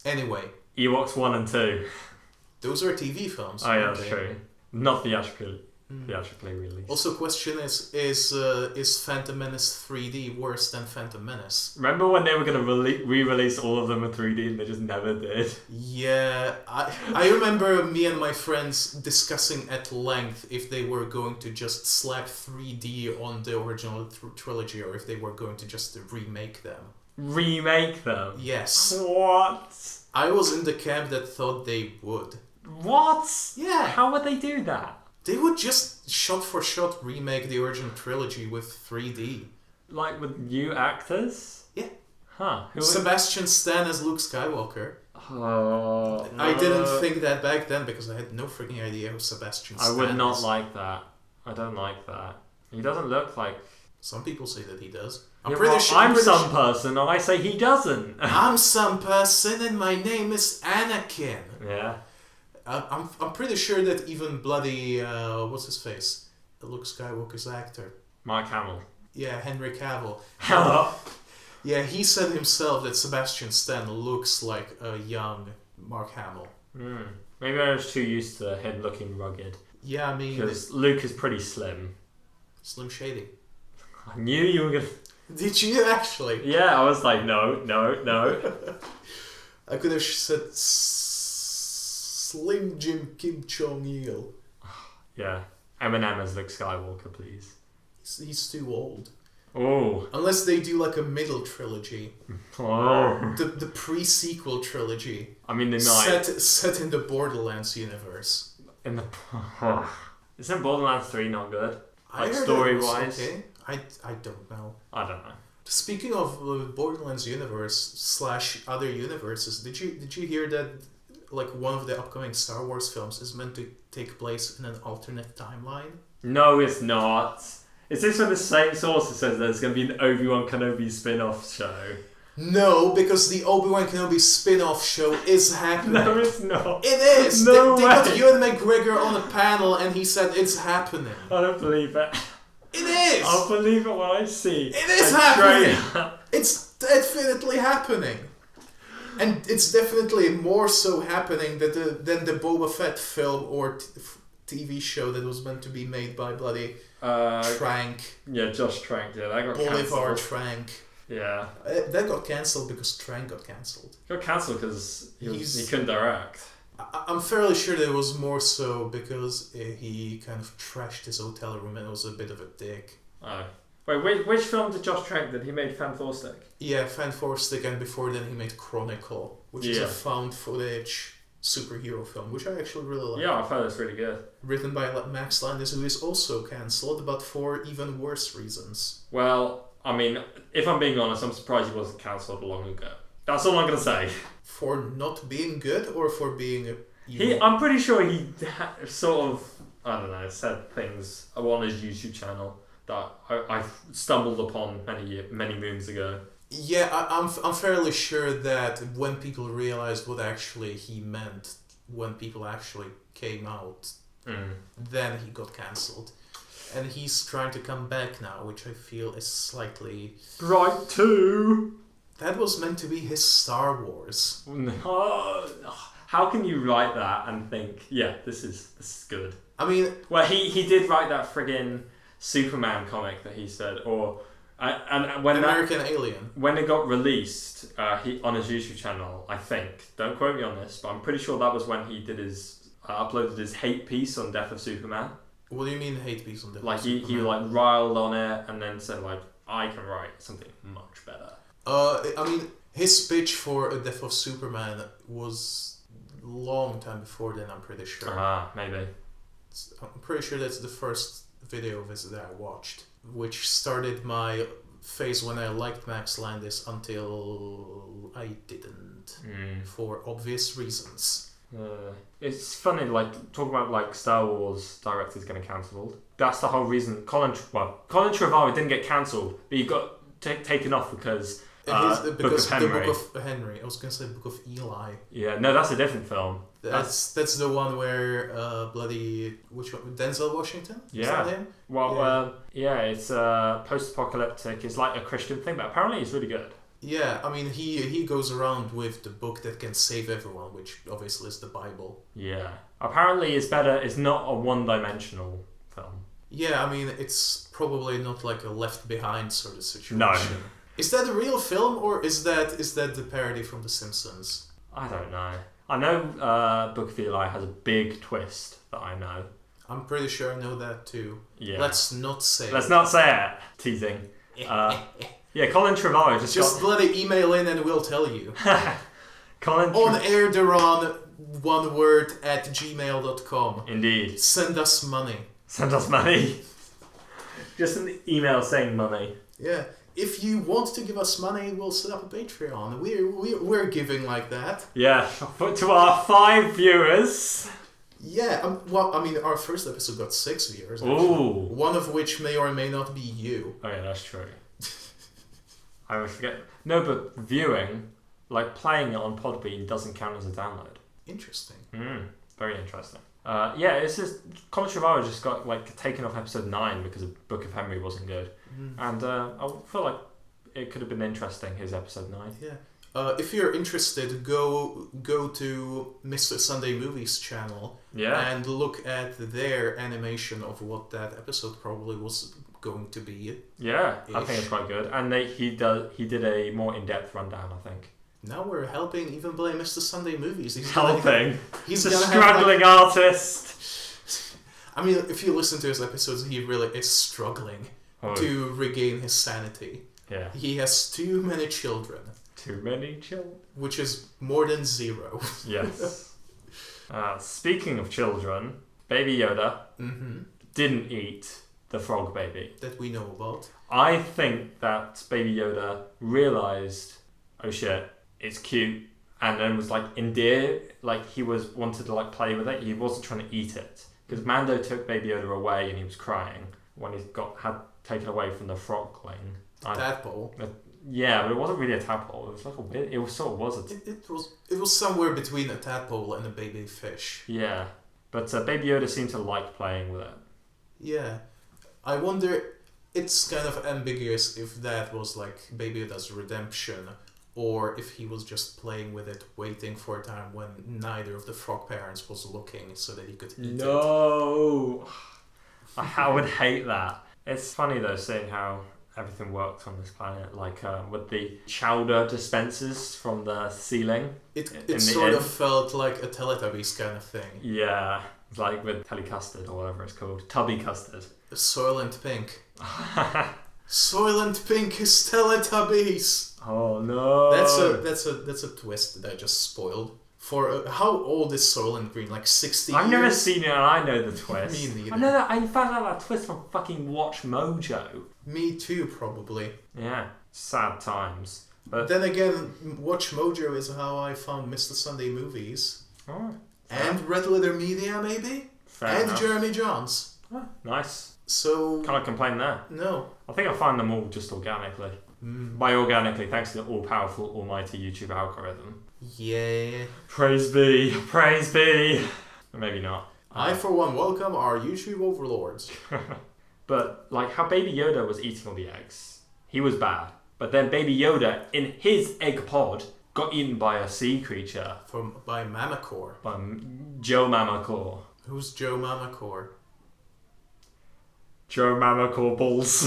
Anyway. Ewoks 1 and 2. Those are TV films. Oh yeah, that's true. Not theatrically released. Also, question is Phantom Menace 3D worse than Phantom Menace? Remember when they were going to re-release all of them in 3D and they just never did? Yeah, I remember me and my friends discussing at length if they were going to just slap 3D on the original trilogy or if they were going to just remake them. Remake them? Yes. What? I was in the camp that thought they would. What? Yeah. How would they do that? They would just shot for shot remake the original trilogy with 3D. Like with new actors? Yeah. Huh. Sebastian Stan as Luke Skywalker. Oh, no. I didn't think that back then because I had no freaking idea who Sebastian Stan is. I would not like that. I don't like that. He doesn't look like... Some people say that he does. I'm some person and I say he doesn't. I'm some person and my name is Anakin. Yeah. I'm pretty sure that even bloody what's his face, Luke Skywalker's actor, Mark Hamill. Yeah, Henry Cavill. Hello. Yeah, he said himself that Sebastian Stan looks like a young Mark Hamill. Maybe I was too used to him looking rugged. Yeah, I mean, because Luke is pretty slim. Slim Shady. I knew you were gonna. Did you actually? Yeah, I was like, no. I could have said Slim Jim Kim Jong-il. Yeah. Eminem as Luke Skywalker, please. He's too old. Oh. Unless they do like a middle trilogy. Oh. The pre-sequel trilogy. I mean, they might. Set in the Borderlands universe. Isn't Borderlands 3 not good? Like story-wise? Okay. I don't know. I don't know. Speaking of Borderlands universe / other universes, did you hear that like one of the upcoming Star Wars films is meant to take place in an alternate timeline? No, it's not. Is this from the same source that says there's going to be an Obi-Wan Kenobi spin-off show? No, because the Obi-Wan Kenobi spin-off show is happening. No, it's not. It is! No they way. got Ewan McGregor on a panel and he said it's happening. I don't believe it. It is! I'll believe it when I see it is happening! It's definitely happening. And it's definitely more so happening than the Boba Fett film or TV show that was meant to be made by bloody Trank. Yeah, Josh Trank. Yeah, that got Bolivar cancelled. Trank. Yeah. That got cancelled because Trank got cancelled. Got cancelled because he couldn't direct. I'm fairly sure that it was more so because he kind of trashed his hotel room and was a bit of a dick. Oh. Wait, which film did Josh Trank did? He made Fan Four Stick? Yeah, Fan Four Stick, and before then he made Chronicle, which is a found footage superhero film, which I actually really like. Yeah, I thought it was really good. Written by Max Landis, who is also cancelled, but for even worse reasons. Well, I mean, if I'm being honest, I'm surprised he wasn't cancelled long ago. That's all I'm going to say. For not being good or for being evil? I'm pretty sure he sort of, I don't know, said things on his YouTube channel that I stumbled upon many moons ago. Yeah, I'm fairly sure that when people realized what actually he meant, when people actually came out, then he got cancelled. And he's trying to come back now, which I feel is slightly... Bright 2! That was meant to be his Star Wars. How can you write that and think, yeah, this is good? I mean... Well, he did write that friggin' Superman comic that he said, or... and when American Alien. When it got released he on his YouTube channel, I think, don't quote me on this, but I'm pretty sure that was when he did his... uploaded his hate piece on Death of Superman. What do you mean hate piece on Death of Superman? He like riled on it and then said like, I can write something much better. I mean, his pitch for A Death of Superman was a long time before then, I'm pretty sure. Maybe. I'm pretty sure that's the first video of his that I watched, which started my phase when I liked Max Landis until I didn't, for obvious reasons. It's funny, like, talking about like Star Wars directors getting cancelled. That's the whole reason Colin Trevorrow didn't get cancelled, but he got taken off because Book of Henry. The Book of Henry. I was gonna say Book of Eli. Yeah, no, that's a different film. That's the one where which one? Denzel Washington? Yeah. Is that him? Well, it's post-apocalyptic. It's like a Christian thing, but apparently it's really good. Yeah, I mean, he goes around with the book that can save everyone, which obviously is the Bible. Yeah. Apparently it's better. It's not a one-dimensional film. Yeah, I mean, it's probably not like a Left Behind sort of situation. No. Is that a real film, or is that the parody from The Simpsons? I don't know. I know Book of Eli has a big twist that I know. I'm pretty sure I know that too. Yeah. Let's not say it. Teasing. Yeah, Colin Trevorrow just bloody email in and we'll tell you. On Air-Deraan, one word, @gmail.com. Indeed. Send us money. Just an email saying money. Yeah. If you want to give us money, we'll set up a Patreon. We're giving like that. Yeah. To our 5 viewers. Yeah. Well, I mean, our first episode got 6 viewers. Actually. Ooh. One of which may or may not be you. Oh yeah, that's true. I always forget. No, but viewing, like playing it on Podbean, doesn't count as a download. Interesting. Very interesting. It's just Colin Trevorrow just got like taken off episode 9 because the Book of Henry wasn't good, and I feel like it could have been interesting, his episode 9. Yeah. If you're interested, go to Mr. Sunday Movies channel and look at their animation of what that episode probably was going to be. Yeah, I think it's quite good, and he did a more in-depth rundown, I think. Now we're helping even blame Mr. Sunday Movies. He's a struggling artist. I mean, if you listen to his episodes, he really is struggling to regain his sanity. Yeah. He has too many children. Too many children? Which is more than 0. Yes. Speaking of children, Baby Yoda didn't eat the frog baby. That we know about. I think that Baby Yoda realised, oh shit, it's cute, and then was like endeared, like he wanted to like play with it. He wasn't trying to eat it, because Mando took Baby Yoda away and he was crying when he had taken away from the frogling. Tadpole. Yeah, but it wasn't really a tadpole. It was like it sort of was it was somewhere between a tadpole and a baby fish. Yeah, but Baby Yoda seemed to like playing with it. Yeah, I wonder. It's kind of ambiguous if that was like Baby Yoda's redemption, or if he was just playing with it, waiting for a time when neither of the frog parents was looking so that he could eat it. No! I would hate that. It's funny though, seeing how everything works on this planet, like with the chowder dispensers from the ceiling. It sort of felt like a Teletubbies kind of thing. Yeah, like with Telly Custard or whatever it's called. Tubby Custard. Soylent Pink. Soylent Pink is Teletubbies. Oh no! That's a twist that I just spoiled For how old is Soylent Green? Like 60 I've years? never seen it and I know the twist. Me neither. I know that. I found out that twist from fucking Watch Mojo. Me too, probably. Yeah, sad times. But then again, Watch Mojo is how I found Mr. Sunday Movies. Oh, and Red Letter Media, maybe? Fair enough. Jeremy Johns. Oh, nice. So... Can't complain there. No. I think I find them all just organically. By organically, thanks to the all-powerful, almighty YouTube algorithm. Yeah. Praise be. Praise be. Or maybe not. I, for one, welcome our YouTube overlords. But, like, how Baby Yoda was eating all the eggs. He was bad. But then Baby Yoda, in his egg pod, got eaten by a sea creature. By Mamacor. By Joe Mamacor. Who's Joe Mamacor? Joe Mamacor balls.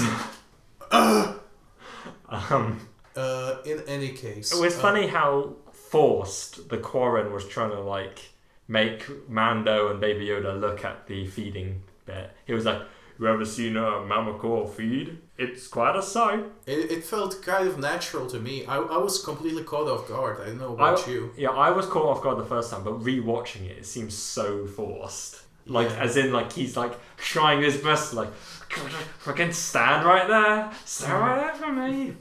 In any case. It was funny how forced the Quarren was trying to, like, make Mando and Baby Yoda look at the feeding bit. He was like, you ever seen a Mamacor feed? It's quite a sight. It felt kind of natural to me. I was completely caught off guard. I don't know about you. Yeah, I was caught off guard the first time, but rewatching it seems so forced. Like, as in, like, he's, like, trying his best, like, fucking stand right there. Stand right there for me.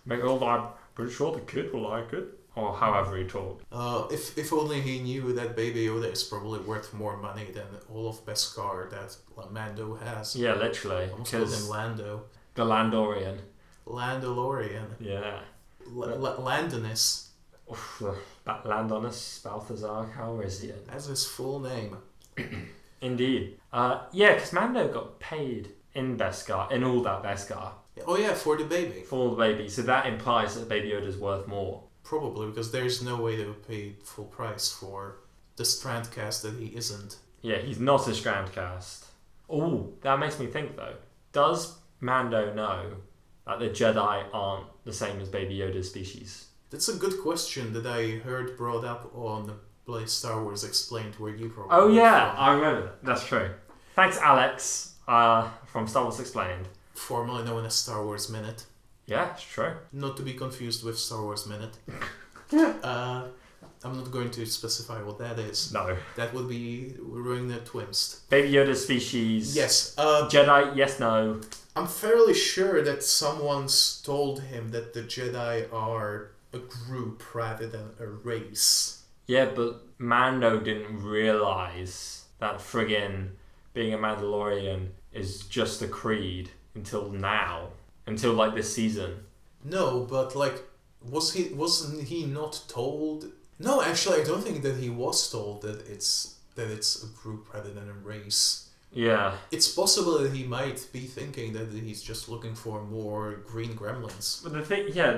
Make all I'm pretty sure the kid will like it. Or however he talked. If only he knew that Baby Yoda is probably worth more money than all of Beskar that Mando has. Yeah, literally. Almost called him Lando. The Landorian. Landalorian. Yeah. Landonus. Landonus Balthazar Calrissian. That's his full name. Indeed. Yeah, because Mando got paid in Beskar, in all that Beskar. Oh yeah, for the baby. For the baby. So that implies that Baby Yoda's worth more. Probably, because there's no way they would pay full price for the Strand cast that he isn't. Yeah, he's not a Strand cast. Oh, that makes me think though. Does Mando know that the Jedi aren't the same as Baby Yoda's species? That's a good question that I heard brought up on Star Wars Explained, where you probably... Oh yeah, I remember that. That's true. Thanks, Alex, from Star Wars Explained. Formerly known as Star Wars Minute. Yeah, it's true. Not to be confused with Star Wars Minute. I'm not going to specify what that is. No. That would be ruining the twist. Baby Yoda's species. Yes. Jedi, yes, no. I'm fairly sure that someone's told him that the Jedi are a group rather than a race. Yeah, but Mando didn't realise that friggin' being a Mandalorian is just a creed until now. Until, like, this season. No, but, like, wasn't he not told... No, actually, I don't think that he was told that it's a group rather than a race. Yeah. It's possible that he might be thinking that he's just looking for more green gremlins. But the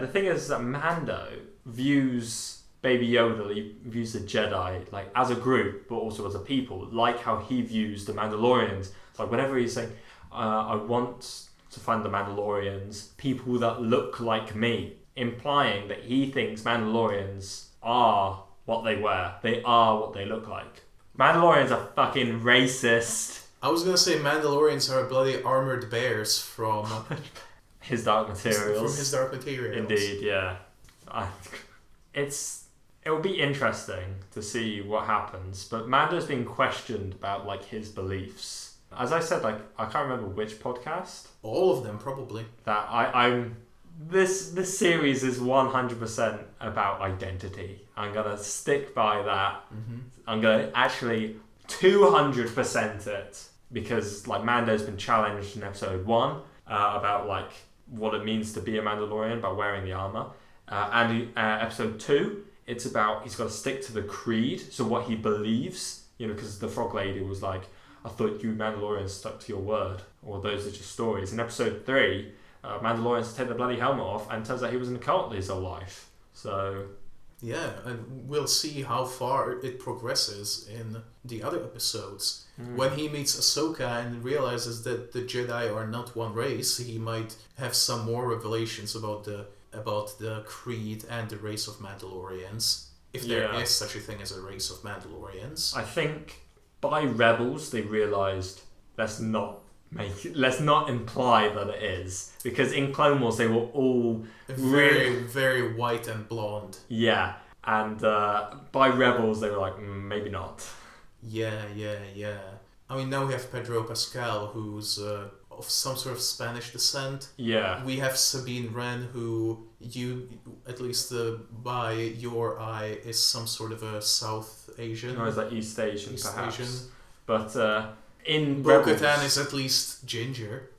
thing is that Mando views Baby Yoda, he views the Jedi, like, as a group, but also as a people, like how he views the Mandalorians. It's like, whenever he's saying, I want to find the Mandalorians, people that look like me, implying that he thinks Mandalorians are what they wear. They are what they look like. Mandalorians are fucking racist. I was gonna say Mandalorians are bloody armored bears from... His Dark Materials. From His Dark Materials. Indeed, yeah. It will be interesting to see what happens, but Mando's being questioned about, like, his beliefs. As I said, like, I can't remember which podcast. All of them, probably. That I'm... This series is 100% about identity. I'm going to stick by that. Mm-hmm. I'm going to actually 200% it. Because, like, Mando's been challenged in episode 1 about, like, what it means to be a Mandalorian by wearing the armor. And episode 2, it's about he's got to stick to the creed, so what he believes. You know, because the frog lady was like, I thought you Mandalorians stuck to your word, or those are just stories. In episode 3, Mandalorians take the bloody helmet off, and it turns out he was in a cult his whole life. So... Yeah, and we'll see how far it progresses in the other episodes. When he meets Ahsoka and realizes that the Jedi are not one race, he might have some more revelations about the creed and the race of Mandalorians. If there is such a thing as a race of Mandalorians. I think by Rebels they realised let's not imply that it is, because in Clone Wars they were all very, very white and blonde. Yeah, And by Rebels, they were like, maybe not. Yeah. I mean, now we have Pedro Pascal, who's of some sort of Spanish descent. Yeah. We have Sabine Wren, who at least by your eye, is some sort of a South Asian. Or is that East Asian, perhaps? Asian. But in Bo-Katan Rebels, is at least ginger.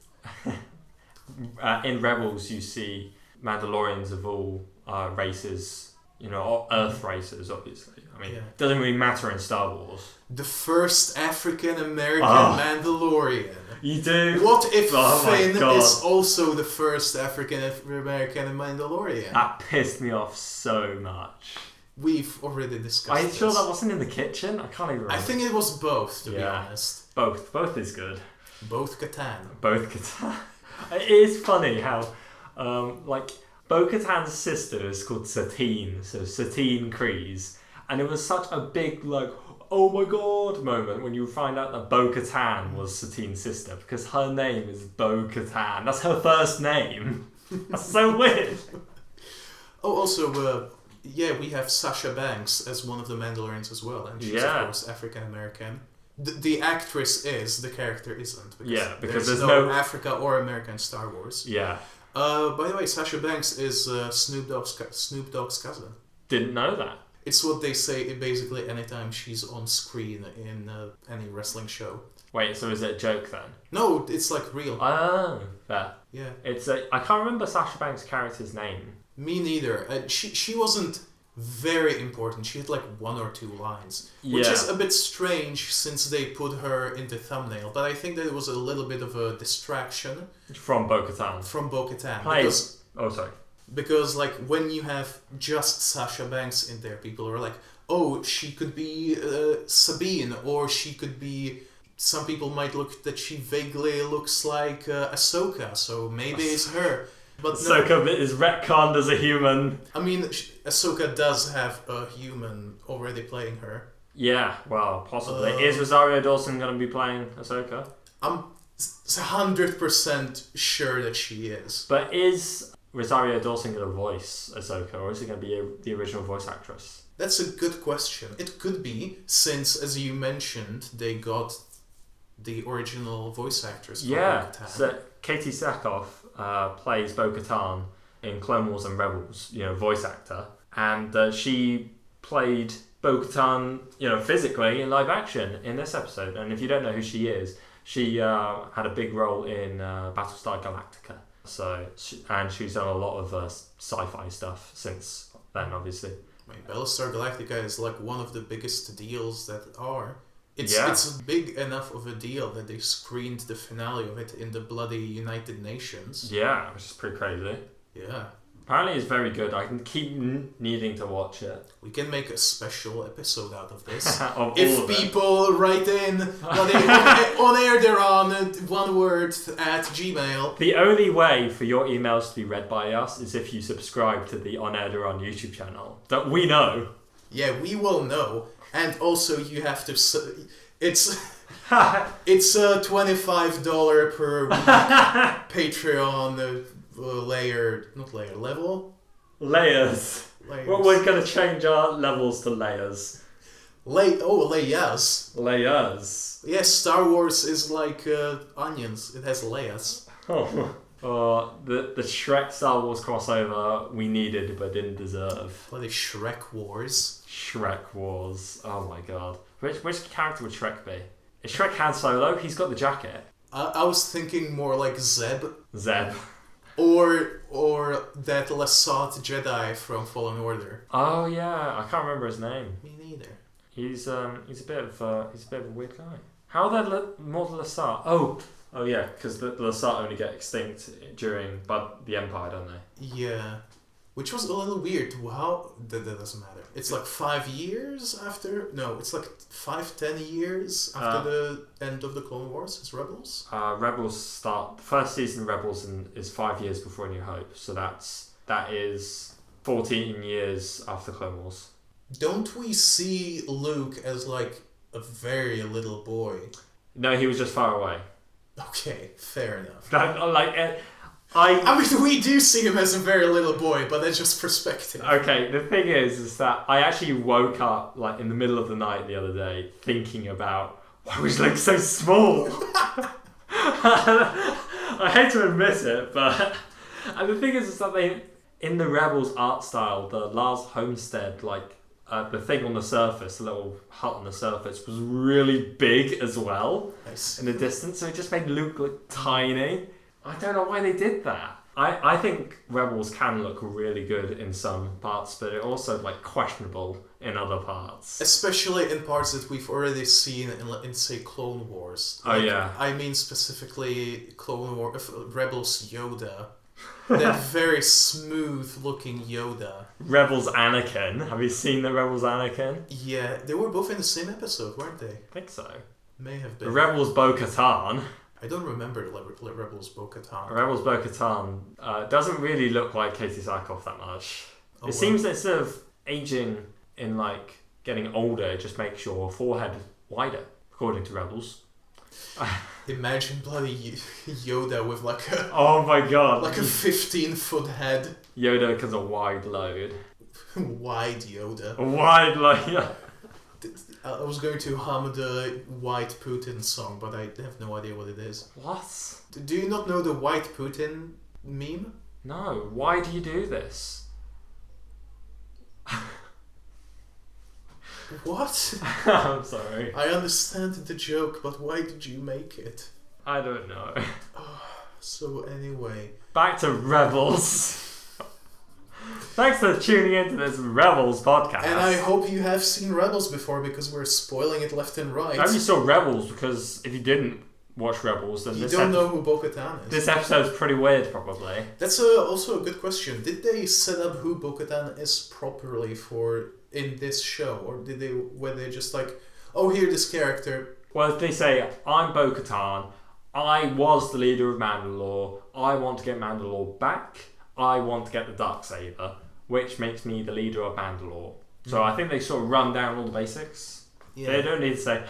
In Rebels, you see Mandalorians of all races, Earth races, obviously. I mean, it doesn't really matter in Star Wars. The first African-American Mandalorian. You do? What if Finn is also the first African-American Mandalorian? That pissed me off so much. We've already discussed Are you sure this. that wasn't in the kitchen? I can't even remember. I think it was both, to be honest. Both is good. Bo-Katan. Bo-Katan. It is funny how, Bo-Katan's sister is called Satine, so Satine Kryze. And it was such a big, oh my god moment when you find out that Bo-Katan was Satine's sister, because her name is Bo-Katan. That's her first name. That's so weird. Oh, also, we have Sasha Banks as one of the Mandalorians as well, and she's, of course, African-American. The actress is, the character isn't. Because there's no Africa or America in Star Wars. Yeah. By the way, Sasha Banks is Snoop Dogg's cousin. Didn't know that. It's what they say basically anytime she's on screen in any wrestling show. Wait, so is it a joke then? No, it's real. Oh, fair. Yeah. I can't remember Sasha Banks' character's name. Me neither. She wasn't very important. She had 1 or 2 lines, which is a bit strange since they put her in the thumbnail. But I think that it was a little bit of a distraction from Bo-Katan. Because when you have just Sasha Banks in there, people are like, oh, she could be Sabine, or she could be... Some people might look that she vaguely looks like Ahsoka, so maybe it's her. But Ahsoka is retconned as a human. I mean, Ahsoka does have a human already playing her. Yeah, well, possibly. Is Rosario Dawson going to be playing Ahsoka? I'm 100% sure that she is. But is Rosario Dawson going to voice Ahsoka, or is it going to be the original voice actress? That's a good question. It could be, since, as you mentioned, they got the original voice actress for Bo-Katan. So Katie Sackhoff plays Bo-Katan in Clone Wars and Rebels, voice actor. And she played Bo-Katan, physically in live action in this episode. And if you don't know who she is, she had a big role in Battlestar Galactica. And she's done a lot of sci-fi stuff since then, obviously. Battlestar Galactica is one of the biggest deals that are. It's big enough of a deal that they screened the finale of it in the bloody United Nations. Yeah, which is pretty crazy. Yeah. Apparently it's very good. I can keep needing to watch it. We can make a special episode out of this. If people write in on Air-Deraan, one word, at Gmail. The only way for your emails to be read by us is if you subscribe to the On Air-Deraan YouTube channel. That we know. Yeah, we will know. And also you have to... It's $25 per week Patreon level? Layers. We're going to change our levels to layers. Layers. Layers. Yes, Star Wars is like onions. It has layers. The Shrek Star Wars crossover we needed but didn't deserve. Bloody Shrek Wars. Shrek Wars. Oh my god. Which character would Shrek be? Is Shrek Han Solo? He's got the jacket. I was thinking more like Zeb. Zeb. Or that Lasat Jedi from Fallen Order. Oh yeah, I can't remember his name. Me neither. He's a bit of a weird guy. How are there more Lasat? Oh yeah, because the Lasat only get extinct during the Empire, don't they? Yeah, which was a little weird. How that doesn't matter. It's 5 years after. No, it's 10 years after the end of the Clone Wars. It's Rebels. Rebels start. The first season of Rebels is 5 years before A New Hope. So that is 14 years after Clone Wars. Don't we see Luke as a very little boy? No, he was just far away. Okay, fair enough. I mean, we do see him as a very little boy, but that's just perspective. Okay, the thing is that I actually woke up like in the middle of the night the other day thinking about why we look so small. I hate to admit it, but and the thing is that they in the Rebels art style, the Lars Homestead the thing on the surface, the little hut on the surface, was really big as well. Nice. In the distance, so it just made Luke look tiny. I don't know why they did that. I think Rebels can look really good in some parts, but it also questionable in other parts. Especially in parts that we've already seen in say, Clone Wars. Oh yeah. I mean specifically Rebels Yoda. That very smooth-looking Yoda. Rebels Anakin. Have you seen the Rebels Anakin? Yeah, they were both in the same episode, weren't they? I think so. May have been. The Rebels bo-katan. I don't remember Rebels bo-katan. Rebels bo-katan doesn't really look like Katie Sackhoff that much. Oh, it seems that instead of aging in getting older, it just makes your forehead wider, according to Rebels. Imagine bloody Yoda with a oh my god, a 15-foot head. Yoda because a wide load. Wide Yoda. A wide load. I was going to hum the White Putin song, but I have no idea what it is. What? Do you not know the White Putin meme? No. Why do you do this? What? I'm sorry. I understand the joke, but why did you make it? I don't know. So anyway. Back to Rebels. Thanks for tuning into this Rebels podcast. And I hope you have seen Rebels before, because we're spoiling it left and right. I only saw Rebels because if you didn't watch Rebels, then you don't know who Bo-Katan is. This episode's pretty weird, probably. That's also a good question. Did they set up who Bo-Katan is properly in this show, or were they just oh, here this character? Well, they say, I'm Bo-Katan, I was the leader of Mandalore, I want to get Mandalore back, I want to get the Darksaber, which makes me the leader of Mandalore. So I think they sort of run down all the basics. Yeah. They don't need to say,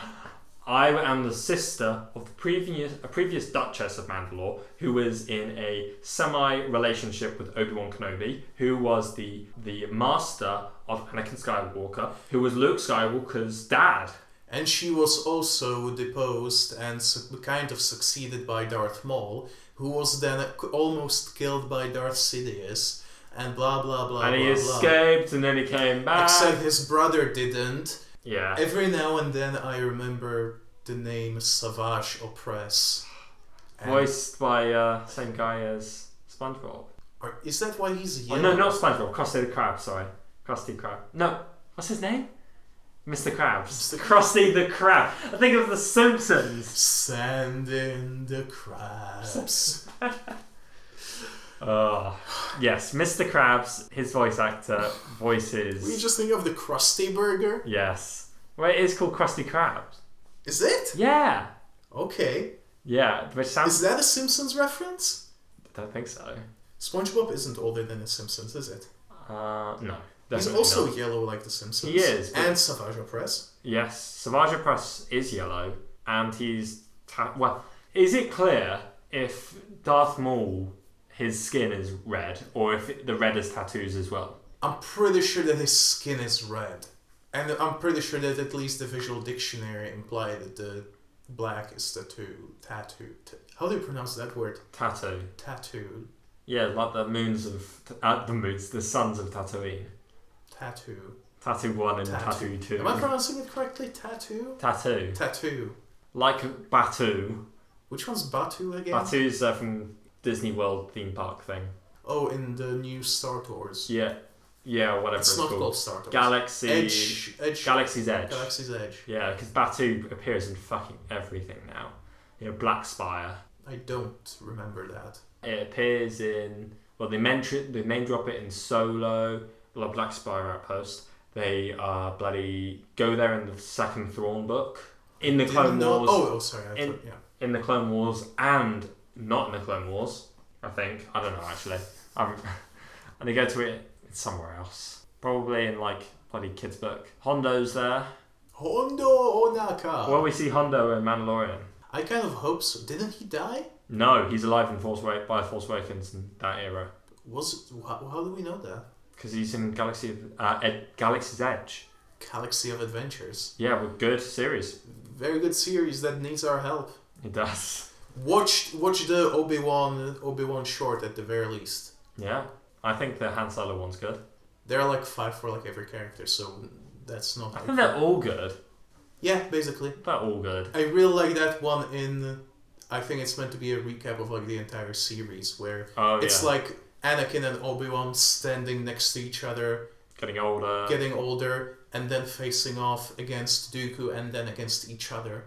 I am the sister of a previous Duchess of Mandalore, who was in a semi-relationship with Obi-Wan Kenobi, who was the master of Anakin Skywalker, who was Luke Skywalker's dad. And she was also deposed and kind of succeeded by Darth Maul, who was then almost killed by Darth Sidious, and blah blah blah. And he escaped, and then he came back. Except his brother didn't. Yeah. Every now and then I remember the name Savage Opress. Voiced by same guy as SpongeBob. Is that why he's yellow? Oh, no, not SpongeBob. Krusty the Krab, sorry. Krusty Krab. No, what's his name? Mr. Krabs. Krusty the Krab. I think of The Simpsons. Sand in the crabs. Yes, Mr. Krabs, his voice actor, voices... Were you just thinking of the Krusty Burger? Yes. Well, it is called Krusty Krabs. Is it? Yeah. Okay. Yeah, which sounds... Is that a Simpsons reference? I don't think so. SpongeBob isn't older than the Simpsons, is it? No. He's also yellow like the Simpsons. He is. And Savage Opress. Yes, Savage Opress is yellow, and he's... well, is it clear if Darth Maul, his skin is red, or if the red is tattoos as well? I'm pretty sure that his skin is red. And I'm pretty sure that at least the visual dictionary implied that the black is tattoo. How do you pronounce that word? Tattoo. Tattoo. Yeah, like the moons of... the suns of Tatooine. Tattoo. Tattoo 1 and Tattoo 2. Am I pronouncing it correctly? Tattoo? Tattoo. Tattoo. Like Batu. Which one's Batu again? Batu's from Disney World theme park thing. Oh, in the new Star Tours. Yeah. Yeah, whatever it's not called. called Star Tours. Edge. Galaxy's Edge. Galaxy's Edge. Yeah, because Batu appears in fucking everything now. You know, Black Spire. I don't remember that. It appears in... Well, they name drop it in Solo, Black Spire Outpost. They bloody go there in the second Thrawn book. In the Clone Wars. Oh, sorry. In the Clone Wars and not in the Clone Wars, I think. I don't know, actually. And they go to it somewhere else. Probably in, bloody kids' book. Hondo's there. Hondo Onaka. Well, we see Hondo in Mandalorian. I kind of hope so. Didn't he die? No, he's alive in Force Awakens in that era. How do we know that? Because he's in Galaxy's Edge. Galaxy of Adventures. Yeah, well, good series. Very good series that needs our help. It does. Watch the Obi-Wan short at the very least. Yeah, I think the Han Solo one's good. There are like 5 for like every character, so that's not... I think they're all good. Yeah, basically. They're all good. I really like that one in... I think it's meant to be a recap of like the entire series, where it's like Anakin and Obi-Wan standing next to each other, getting older, and then facing off against Dooku and then against each other.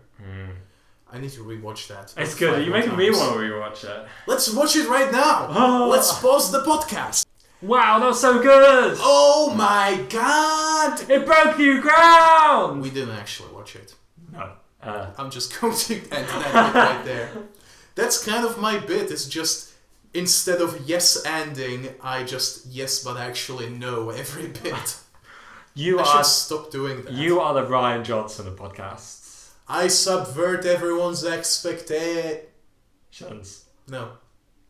I need to rewatch that. It's good. You're making me want to rewatch it. Let's watch it right now. Oh. Let's pause the podcast. Wow, that was so good. Oh my god! It broke new ground. We didn't actually watch it. No. I'm just going to end that bit right there. That's kind of my bit. It's just, instead of yes-anding, I just yes but actually no every bit. I should stop doing that. You are the Ryan Johnson of podcasts. I subvert everyone's expectations. No.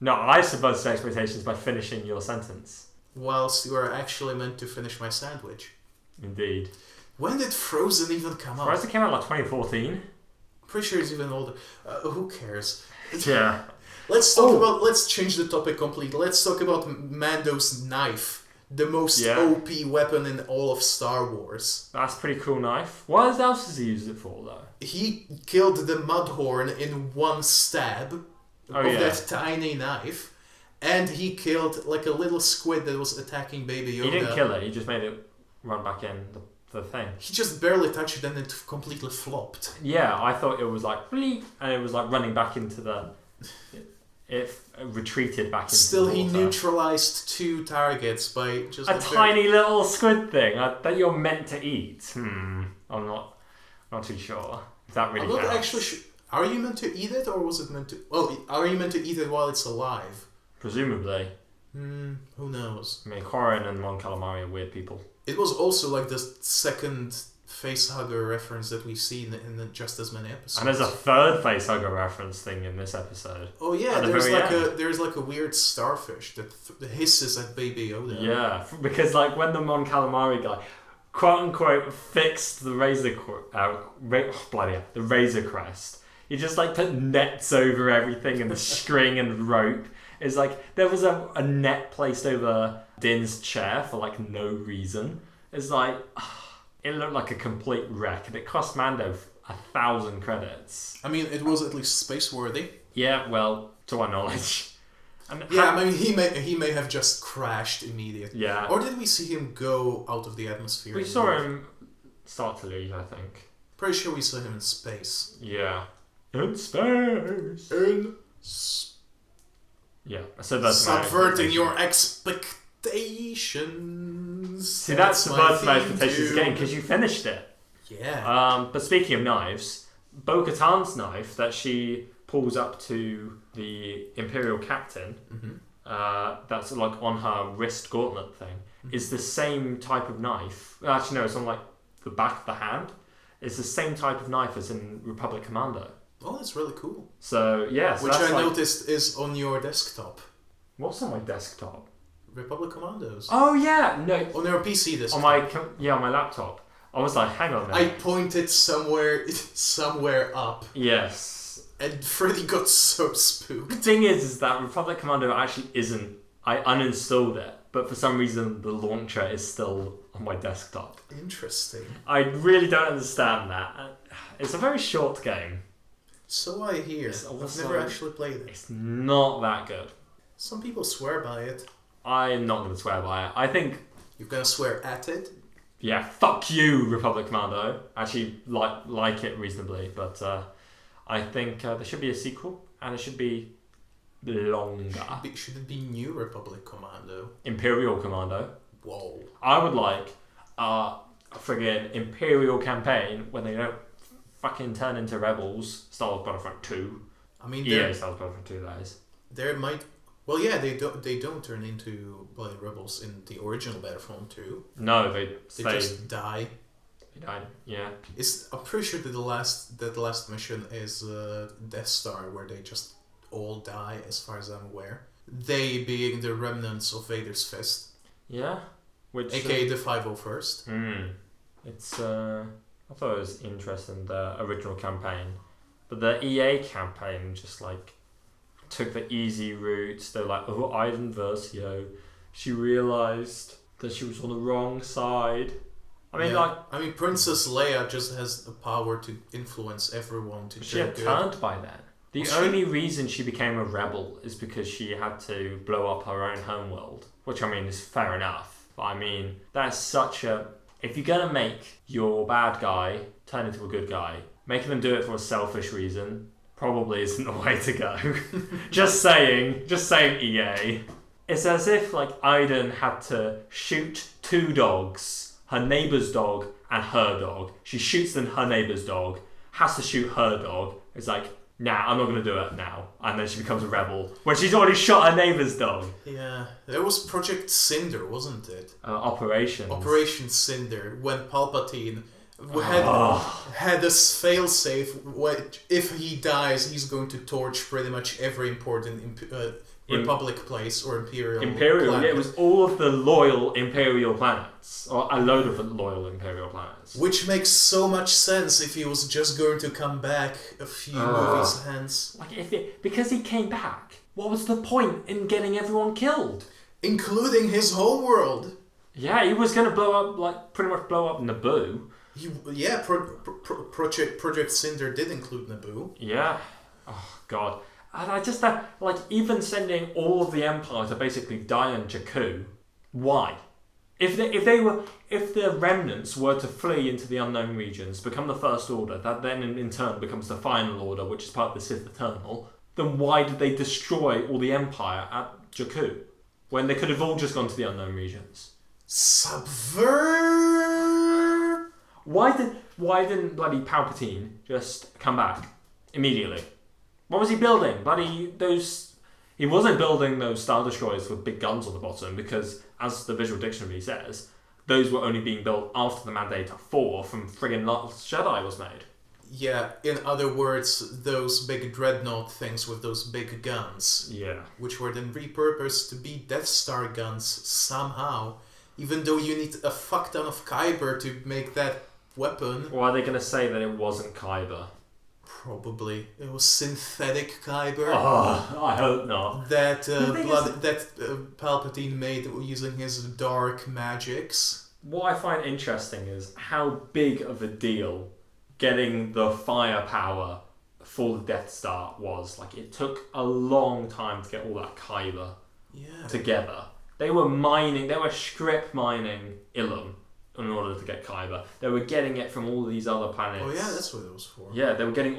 No, I subvert expectations by finishing your sentence. Whilst you are actually meant to finish my sandwich. Indeed. When did Frozen even come out? Frozen came out like 2014. I'm pretty sure it's even older. Who cares? Yeah. Let's change the topic completely. Let's talk about Mando's knife. The most OP weapon in all of Star Wars. That's a pretty cool knife. What else does he use it for, though? He killed the Mudhorn in one stab that tiny knife. And he killed like a little squid that was attacking Baby Yoda. He didn't kill it, he just made it run back in the thing. He just barely touched it and it completely flopped. Yeah, I thought it was like bleep, and it was like running back into the... It retreated back into Still, the water. he neutralized 2 targets by just... A tiny little squid thing that you're meant to eat. I'm not too sure if that really counts. I'm not actually sure. Are you meant to eat it, or was it meant to... Well, are you meant to eat it while it's alive? Presumably. Who knows? I mean, Corin and Mon Calamari are weird people. It was also like the second facehugger reference that we've seen in just as many episodes. And there's a third facehugger reference thing in this episode. Oh yeah, there's like a weird starfish that hisses at Baby Yoda. Yeah, because like when the Mon Calamari guy, quote unquote, fixed the the Razor Crest, he just like put nets over everything and string and rope. It's like there was a net placed over Din's chair for like no reason. It's like it looked like a complete wreck, and it cost Mando 1,000 credits. I mean, it was at least space worthy. Yeah, well, to our knowledge. And I mean, he may have just crashed immediately. Yeah. Or did we see him go out of the atmosphere? We saw him start to leave, I think. Pretty sure we saw him in space. Yeah. In space. Yeah, so that's subverting your expectations. See, that's subverting my expectations again because you finished it. Yeah. But speaking of knives, bo-katan's knife that she pulls up to the Imperial captain, that's like on her wrist gauntlet thing, is the same type of knife. Actually, no, it's on like the back of the hand. It's the same type of knife as in Republic Commando. Oh, that's really cool. So, yeah. Which I noticed is on your desktop. What's on my desktop? Republic Commandos. Oh, yeah. No. On your PC desktop. On my laptop. I was like, hang on a minute. I pointed somewhere up. Yes. And Freddie got so spooked. The thing is that Republic Commando actually isn't... I uninstalled it, but for some reason the launcher is still on my desktop. Interesting. I really don't understand that. It's a very short game. So I hear. I've never actually played it. It's not that good. Some people swear by it. I'm not going to swear by it. I think... You're going to swear at it? Yeah, fuck you, Republic Commando. Actually, like it reasonably, but I think there should be a sequel, and it should be longer. Should it be New Republic Commando? Imperial Commando. Whoa. I would like a friggin' Imperial campaign when they don't fucking turn into rebels. Star Wars Battlefront 2. I mean, Star Wars Battlefront 2, that is. There might... Well, yeah, they don't turn into bloody rebels in the original Battlefront 2. No, they just die. They die, yeah. I'm pretty sure that the last mission is Death Star, where they just all die, as far as I'm aware. They being the remnants of Vader's fist. Yeah. Which, aka the 501st. It's I thought it was interesting, the original campaign. But the EA campaign just like took the easy route. They're like, oh, Iden Versio, she realised that she was on the wrong side. I mean, Princess Leia just has the power to influence everyone to she had good. turned by then. The only reason she became a rebel is because she had to blow up her own homeworld, which I mean is fair enough. But I mean, that's such a... If you're going to make your bad guy turn into a good guy, making them do it for a selfish reason probably isn't the way to go. Just saying EA. It's as if like Iden had to shoot two dogs, her neighbour's dog and her dog. She shoots her neighbour's dog, has to shoot her dog. It's like, nah, I'm not going to do it now. And then she becomes a rebel when she's already shot her neighbour's dog. Yeah, there was Project Cinder, wasn't it? Operation Cinder, when Palpatine had this failsafe. If he dies, he's going to torch pretty much every important Republic place or Imperial planet. It was all of the loyal Imperial planets, or a load of the loyal Imperial planets. Which makes so much sense if he was just going to come back a few movies hence. Because he came back, what was the point in getting everyone killed? Including his homeworld. Yeah, he was going to pretty much blow up Naboo. Project Cinder did include Naboo. Yeah. Oh, God. And I just even sending all of the Empire to basically die on Jakku, why? If the remnants were to flee into the unknown regions, become the First Order, that then in turn becomes the Final Order, which is part of the Sith Eternal, then why did they destroy all the Empire at Jakku when they could have all just gone to the unknown regions? Subvert. Why didn't bloody Palpatine just come back immediately? What was he building? He wasn't building those Star Destroyers with big guns on the bottom because, as the visual dictionary says, those were only being built after the Mandate 4 from friggin' Last Jedi was made. Yeah, in other words, those big dreadnought things with those big guns. Yeah. Which were then repurposed to be Death Star guns somehow, even though you need a fuck ton of Kyber to make that weapon. Or are they going to say that it wasn't Kyber? Probably. It was synthetic Kyber. Oh, I hope not. That Palpatine made using his dark magics. What I find interesting is how big of a deal getting the firepower for the Death Star was. Like, it took a long time to get all that Kyber together. They were strip mining Ilum in order to get Kyber. They were getting it from all these other planets. Oh yeah, that's what it was for. Yeah, they were getting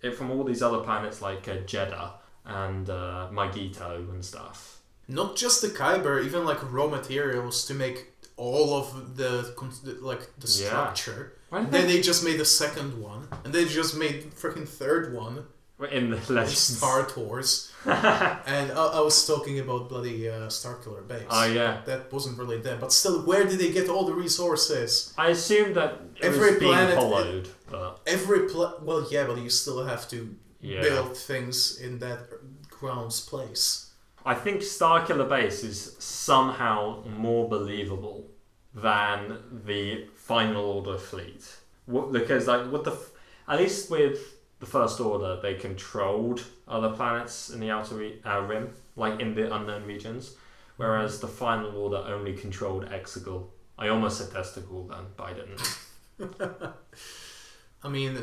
it from all these other planets like Jeddah and Magito and stuff. Not just the Kyber, even like raw materials to make all of the structure. Then they just made the second one, and they just made freaking third one. In the Legends. Star Tours. And I was talking about bloody Starkiller Base. Oh, yeah. That wasn't really them. But still, where did they get all the resources? I assume that it was being followed. But you still have to build things in that ground's place. I think Starkiller Base is somehow more believable than the Final Order fleet. Because, at least with the First Order, they controlled other planets in the outer rim, like in the unknown regions, whereas the Final Order only controlled Exegol. I almost said testicle then, but I didn't. I mean,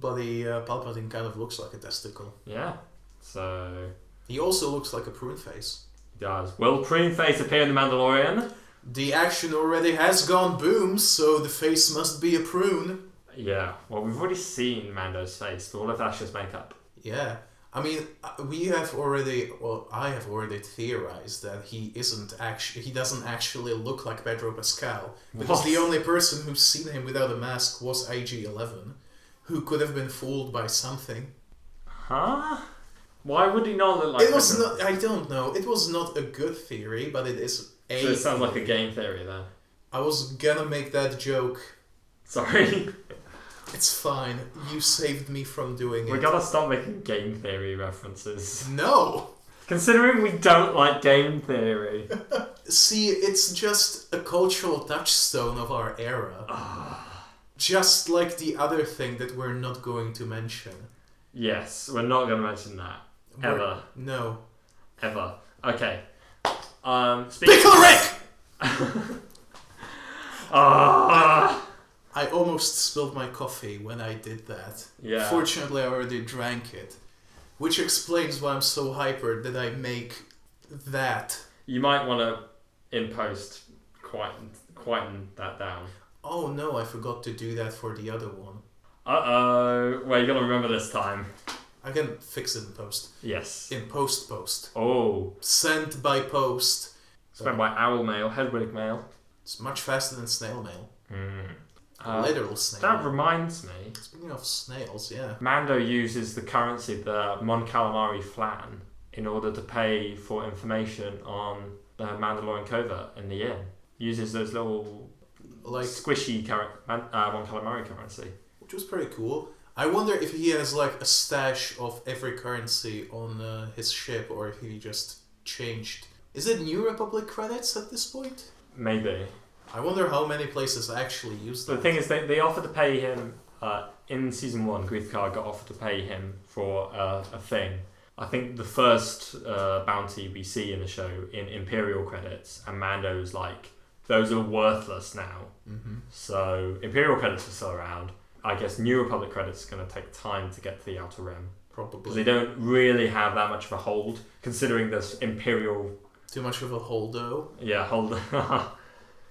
Palpatine kind of looks like a testicle. Yeah, so... He also looks like a prune face. He does. Will prune face appear in The Mandalorian? The action already has gone boom, so the face must be a prune. Yeah, well, we've already seen Mando's face, but what if that's just makeup? Yeah. I mean, I have already theorized that he doesn't actually look like Pedro Pascal. Because the only person who's seen him without a mask was IG-11, who could have been fooled by something. Huh? Why would he not look like I don't know. It was not a good theory, but it is a So it sounds like a game theory then. I was gonna make that joke. Sorry. It's fine. You saved me from doing it. We gotta stop making game theory references. No! Considering we don't like game theory. See, it's just a cultural touchstone of our era. Just like the other thing that we're not going to mention. Yes, we're not going to mention that. Ever. No. Ever. Okay. Pickle Rick! I almost spilled my coffee when I did that. Yeah. Fortunately, I already drank it. Which explains why I'm so hyper that I make that. You might want to, in post, quieten that down. Oh no, I forgot to do that for the other one. Uh-oh. Well, you got to remember this time. I can fix it in post. Yes. In post. Oh. Sent by post. Sent by owl mail, Hedwig mail. It's much faster than snail mail. Literal snail That mail. Reminds me. Speaking of snails, yeah. Mando uses the currency, the Mon Calamari flan, in order to pay for information on the Mandalorian covert in the inn. Uses those little squishy Mon Calamari currency. Which was pretty cool. I wonder if he has a stash of every currency on his ship, or if he just changed. Is it New Republic credits at this point? Maybe. I wonder how many places actually use that. The thing is, they offered to pay him, in Season 1, Greef Karga got offered to pay him for a thing. I think the first bounty we see in the show in Imperial credits, and Mando's like, those are worthless now. Mm-hmm. So Imperial credits are still around. I guess New Republic credits are going to take time to get to the Outer Rim. Probably. Because they don't really have that much of a hold, considering there's Imperial... Too much of a holdo? Yeah, hold.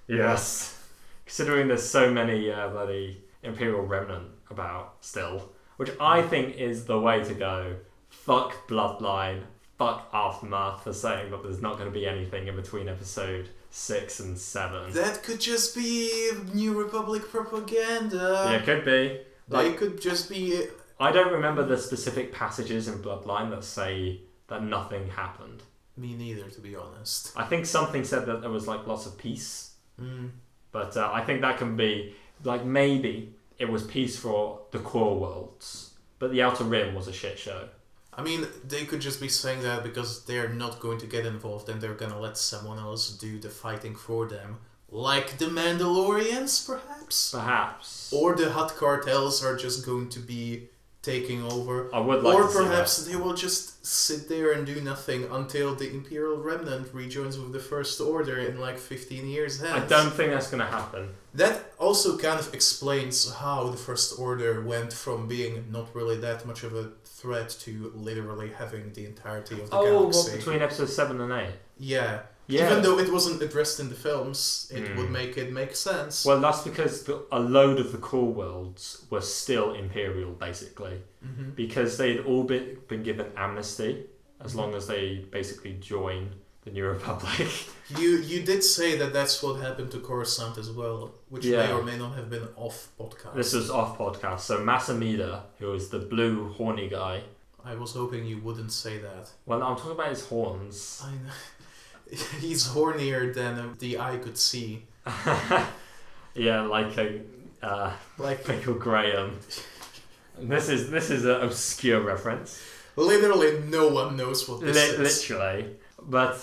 Yes. Considering there's so many bloody Imperial Remnant about still, which I think is the way to go. Fuck Bloodline, fuck Aftermath for saying that there's not going to be anything in between episode 6 and 7. That could just be New Republic propaganda. Yeah, it could be. It could just be... I don't remember the specific passages in Bloodline that say that nothing happened. Me neither, to be honest. I think something said that there was lots of peace. Mm. But I think that can be, maybe it was peace for the core worlds, but the Outer Rim was a shit show. I mean, they could just be saying that because they're not going to get involved and they're gonna let someone else do the fighting for them. Like the Mandalorians, perhaps? Perhaps. Or the Hutt cartels are just going to be taking over. I would like or to see perhaps that. they will just sit there and do nothing until the Imperial Remnant rejoins with the First Order in 15 years hence. I don't think that's going to happen. That also kind of explains how the First Order went from being not really that much of a threat to literally having the entirety of the galaxy. What, between episodes 7 and 8? Yeah. Yeah. Even though it wasn't addressed in the films, it would make it make sense. Well, that's because a load of the core worlds were still Imperial, basically. Mm-hmm. Because they'd all been given amnesty, as long as they basically join the New Republic. You did say that that's what happened to Coruscant as well, which may or may not have been off podcast. This was off podcast. So Masamida, who is the blue horny guy. I was hoping you wouldn't say that. Well, I'm talking about his horns. I know. He's hornier than the eye could see. Yeah, like Michael Graham. This is an obscure reference. Literally, no one knows what this is. Literally, but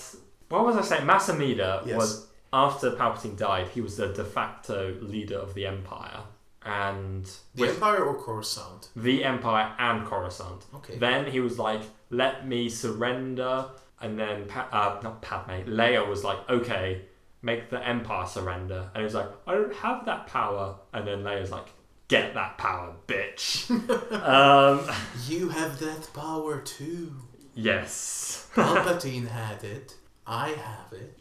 what was I saying? Masamida Yes. was after Palpatine died. He was the de facto leader of the Empire, and the Empire or Coruscant? The Empire and Coruscant. Okay. Then he was like, "Let me surrender." And then, not Padme, Leia was like, okay, make the Empire surrender. And he was like, I don't have that power. And then Leia's like, get that power, bitch. You have that power too. Yes. Palpatine had it. I have it.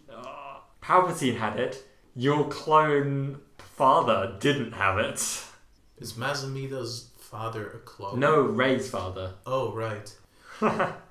Palpatine had it. Your clone father didn't have it. Is Mazamida's father a clone? No, Rey's father. Oh, right.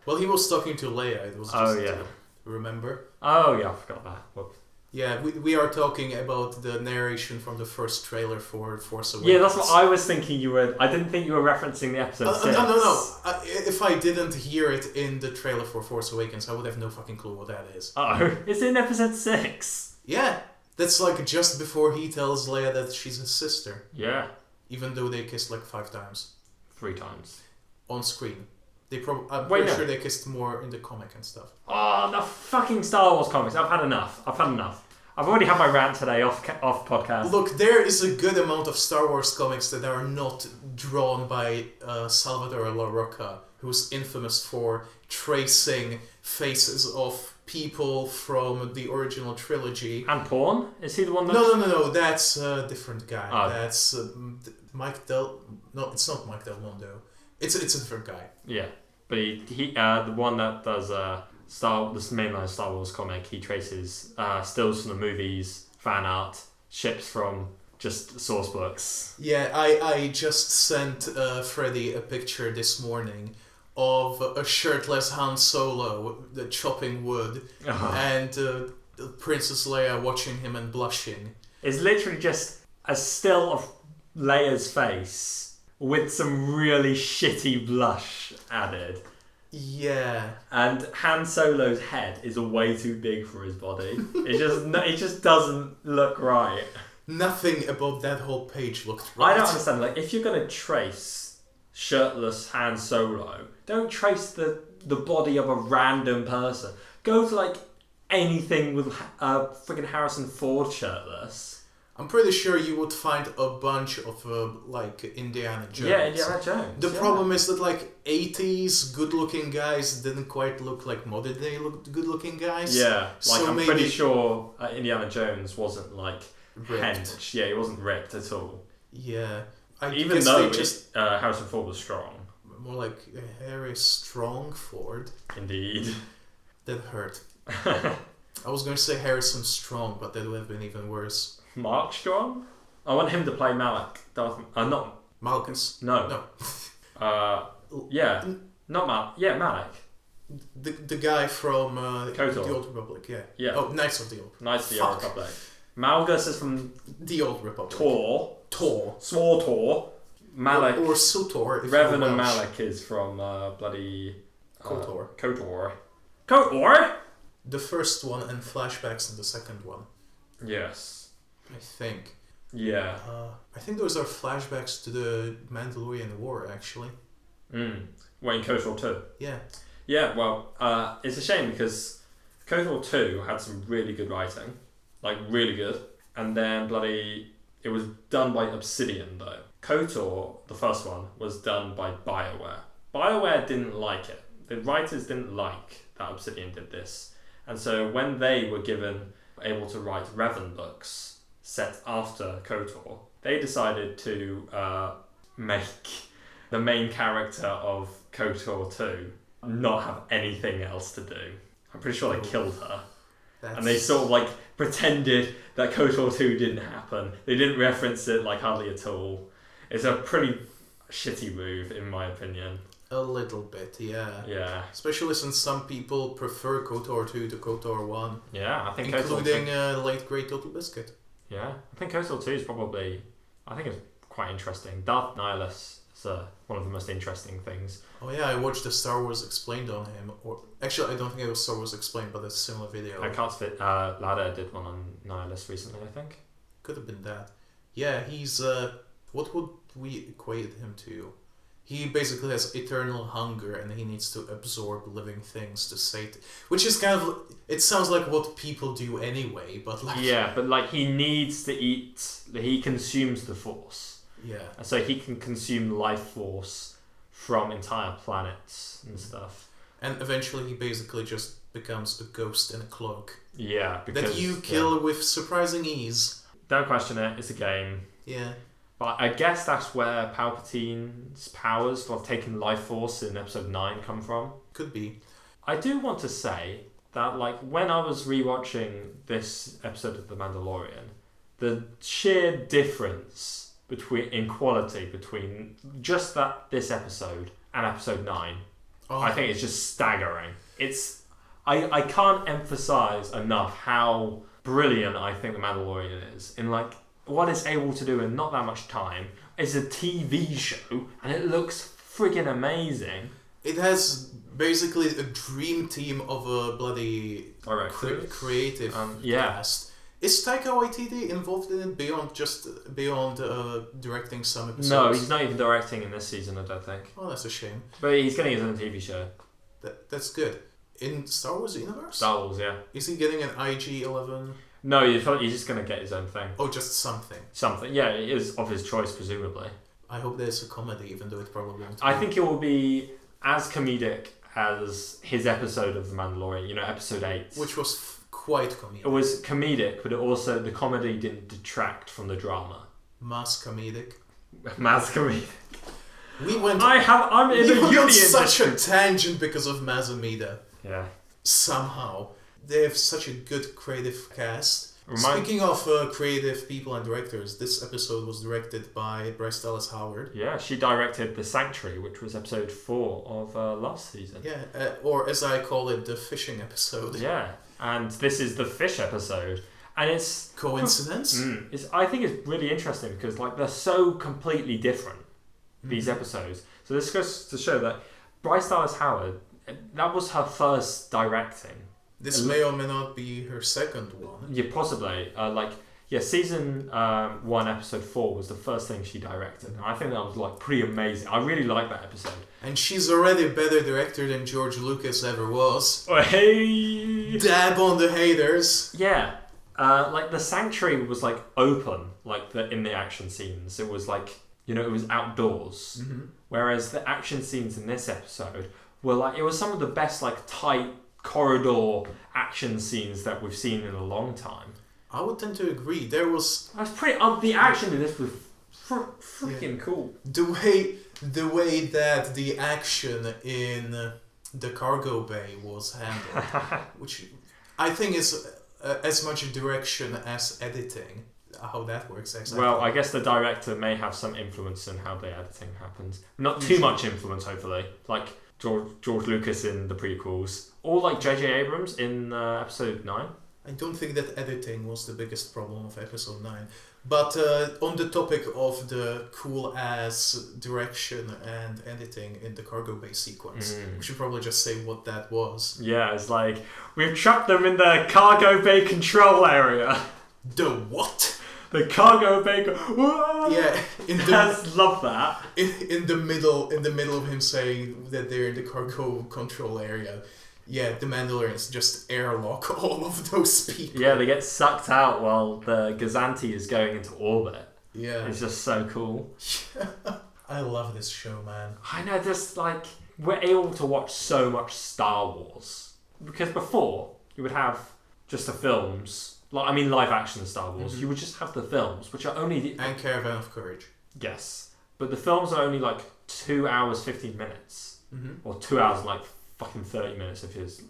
Well, he was talking to Leia. It was just remember? Oh, yeah, I forgot that. Whoops. Yeah, we are talking about the narration from the first trailer for Force Awakens. Yeah, that's what I was thinking you were... I didn't think you were referencing the episode 6. No. If I didn't hear it in the trailer for Force Awakens, I would have no fucking clue what that is. Oh, it's in episode 6. Yeah, that's just before he tells Leia that she's his sister. Yeah. even though they kissed like 5 times. 3 times. On screen. I'm pretty sure they kissed more in the comic and stuff. Oh, the fucking Star Wars comics. I've had enough. I've already had my rant today off podcast. Look, there is a good amount of Star Wars comics that are not drawn by Salvador Larroca, who's infamous for tracing faces of people from the original trilogy. And porn? Is he the one that... No, that's a different guy. Oh. That's Mike Del... No, it's not Mike Del Mondo. It's a different guy. Yeah, but he the one that does this mainline Star Wars comic, he traces stills from the movies, fan art, ships from just source books. Yeah, I just sent Freddie a picture this morning of a shirtless Han Solo chopping wood and Princess Leia watching him and blushing. It's literally just a still of Leia's face with some really shitty blush added. Yeah. And Han Solo's head is way too big for his body. It just doesn't look right. Nothing about that whole page looked right. I don't understand. Like, if you're gonna trace shirtless Han Solo, don't trace the body of a random person. Go to like anything with freaking Harrison Ford shirtless. I'm pretty sure you would find a bunch of like Indiana Jones. Yeah, Indiana Jones. The problem is that like 80s good-looking guys didn't quite look like modern-day good-looking guys. Yeah, like I'm maybe... pretty sure Indiana Jones wasn't like ripped. Hench. Yeah, he wasn't ripped at all. Yeah, even though Harrison Ford was strong. More like Harry Strongford. Indeed. That hurt. I was going to say Harrison Strong, but that would have been even worse. Mark Strong? I want him to play Malak. Not Malkus. No. Yeah. Not Malak. Yeah, Malak. The guy from KOTOR. the Old Republic, yeah. Yeah. Oh, Knights of the Old Republic. Knights of the Old Republic. Malgus is from the Old Republic. Tor. Small Tor. Malak. Or Sutor. Revan and Malak is from bloody... KOTOR. KOTOR? The first one and flashbacks in the second one. Yes. I think. Yeah. I think those are flashbacks to the Mandalorian War, actually. Wait, in KOTOR 2? Yeah. Yeah, well, it's a shame because KOTOR 2 had some really good writing. Like, really good. And then it was done by Obsidian, though. KOTOR, the first one, was done by BioWare. BioWare didn't like it. The writers didn't like that Obsidian did this. And so when they were able to write Revan books set after KOTOR, they decided to make the main character of KOTOR 2 not have anything else to do. I'm pretty sure they killed her. And they sort of like pretended that KOTOR 2 didn't happen. They didn't reference it like hardly at all. It's a pretty shitty move in my opinion. A little bit, yeah. Yeah. Especially since some people prefer KOTOR 2 to KOTOR 1. Yeah, I think including late great Total Biscuit. Yeah, I think KOTOR 2 is probably... I think it's quite interesting. Darth Nihilus is one of the most interesting things. Oh yeah, I watched the Star Wars Explained on him. Or actually, I don't think it was Star Wars Explained, but a similar video. Ladder did one on Nihilus recently, I think. Could have been that. Yeah, he's... what would we equate him to? He basically has eternal hunger and he needs to absorb living things to sate... Which is kind of... It sounds like what people do anyway, but like... Yeah, but like he needs to eat... He consumes the Force. Yeah. So he can consume life force from entire planets and stuff. And eventually he basically just becomes a ghost in a cloak. Yeah, because... That you kill with surprising ease. Don't question it, it's a game. Yeah. But I guess that's where Palpatine's powers for taking life force in episode 9 come from. Could be. I do want to say that like when I was rewatching this episode of The Mandalorian, the sheer difference in quality between just this episode and episode 9, I think it's just staggering. I can't emphasize enough how brilliant I think The Mandalorian is in like what it's able to do in not that much time. It's a TV show and it looks friggin' amazing. It has basically a dream team of a bloody creative cast. Is Taika Waititi involved in it beyond directing some episodes? No, he's not even directing in this season, I don't think. Oh, that's a shame. But he's getting his own TV show. That's good. In Star Wars universe? Star Wars, yeah. Is he getting an IG-11? No, he's just going to get his own thing. Oh, just something. Something, yeah, it is of his choice, presumably. I hope there's a comedy, even though it probably won't. I think it will be as comedic as his episode of The Mandalorian, episode 8. Which was quite comedic. It was comedic, but the comedy didn't detract from the drama. Mass comedic. Mass comedic. I'm in the union on such district. a tangent because of Mazamida. Yeah. Somehow. They have such a good creative cast. Speaking of creative people and directors, this episode was directed by Bryce Dallas Howard. Yeah, she directed The Sanctuary, which was episode 4 of last season. Yeah, or as I call it, the fishing episode. Yeah, and this is the fish episode. And it's... Coincidence? I think it's really interesting because they're so completely different, these episodes. So this goes to show that Bryce Dallas Howard, that was her first directing. This may or may not be her second one. Yeah, possibly. Season 1, episode 4 was the first thing she directed. And I think that was pretty amazing. I really liked that episode. And she's already a better director than George Lucas ever was. Oh, hey! Dab on the haters. Yeah. The Sanctuary was open, in the action scenes. It was it was outdoors. Mm-hmm. Whereas the action scenes in this episode were it was some of the best tight corridor action scenes that we've seen in a long time. I would tend to agree. There was... That's pretty... the action in this was freaking cool. The way that the action in the cargo bay was handled, which I think is as much direction as editing. How that works exactly. Well, I guess the director may have some influence in how the editing happens. Not too much influence, hopefully. George Lucas in the prequels. Or J.J. Abrams in episode 9. I don't think that editing was the biggest problem of episode 9. But on the topic of the cool-ass direction and editing in the cargo bay sequence, we should probably just say what that was. Yeah, it's we've trapped them in the cargo bay control area. The what? The cargo bay... Yeah. Love that. In the middle of him saying that they're in the cargo control area, yeah, the Mandalorians just airlock all of those people. Yeah, they get sucked out while the Gazanti is going into orbit. Yeah. It's just so cool. I love this show, man. I know, we're able to watch so much Star Wars. Because before, you would have just the films... live action Star Wars. Mm-hmm. You would just have the films, which are only... And Caravan of Courage. Yes. But the films are only 2 hours, 15 minutes. Mm-hmm. Or 2 hours and fucking 30 minutes if it's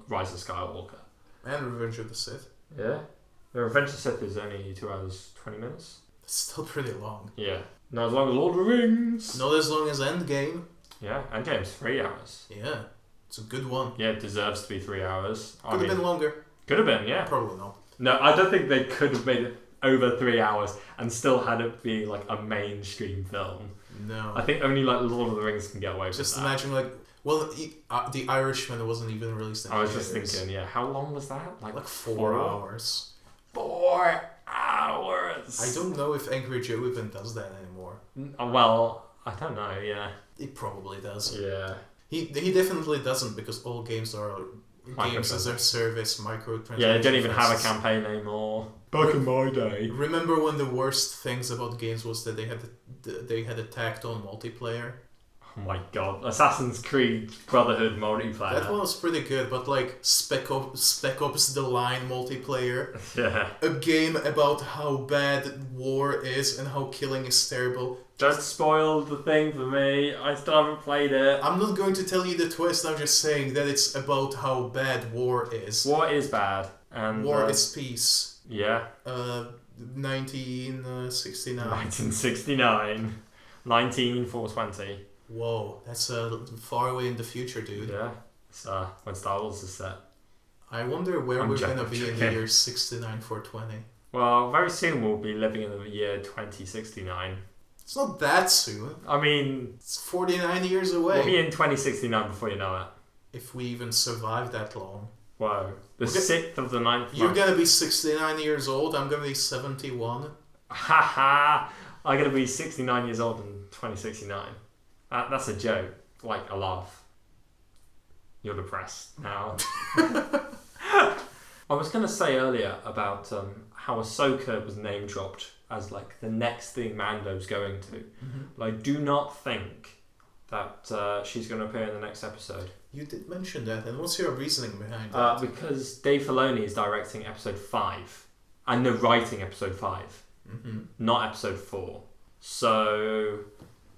Rise of Skywalker. And Revenge of the Sith. Yeah. The Revenge of the Sith is only 2 hours, 20 minutes. It's still pretty long. Yeah. Not as long as Lord of the Rings. Not as long as Endgame. Yeah, Endgame's 3 hours. Yeah. It's a good one. Yeah, it deserves to be 3 hours. Could have been longer. Could have been, yeah. Probably not. No, I don't think they could have made it over 3 hours and still had it be a mainstream film. No. I think only Lord of the Rings can get away with that. Just imagine The Irishman wasn't even released in I was just thinking, yeah, how long was that? 4 hours. 4 hours! I don't know if Angry Joe even does that anymore. Well, I don't know, yeah. He probably does. Yeah. He definitely doesn't because all games are games as a service, microtransactions. Yeah, they don't even have a campaign anymore. Back in my day. Remember when the worst things about games was that they had a tacked on multiplayer? Oh my god. Assassin's Creed Brotherhood multiplayer. That one was pretty good, but Spec Ops The Line multiplayer. Yeah. A game about how bad war is and how killing is terrible. Don't spoil the thing for me. I still haven't played it. I'm not going to tell you the twist, I'm just saying that it's about how bad war is. War is bad. And war is peace. Yeah. 1969. 1969. 19420. Whoa, that's far away in the future, dude. Yeah. It's when Star Wars is set. I wonder where we're going to be in the year 69420. Well, very soon we'll be living in the year 2069. It's not that soon. I mean... It's 49 years away. We'll be in 2069 before you know it. If we even survive that long. Wow. The 6th of the 9th You're month. going to be 69 years old. I'm going to be 71. Haha. I'm going to be 69 years old in 2069. That's a joke. Like a laugh. You're depressed now. I was going to say earlier about how Ahsoka was name dropped as like the next thing Mando's going to. Mm-hmm. But I do not think that she's going to appear in the next episode. You did mention that, and what's your reasoning behind that? Because Dave Filoni is directing episode 5, and they're writing episode 5, not episode 4. So,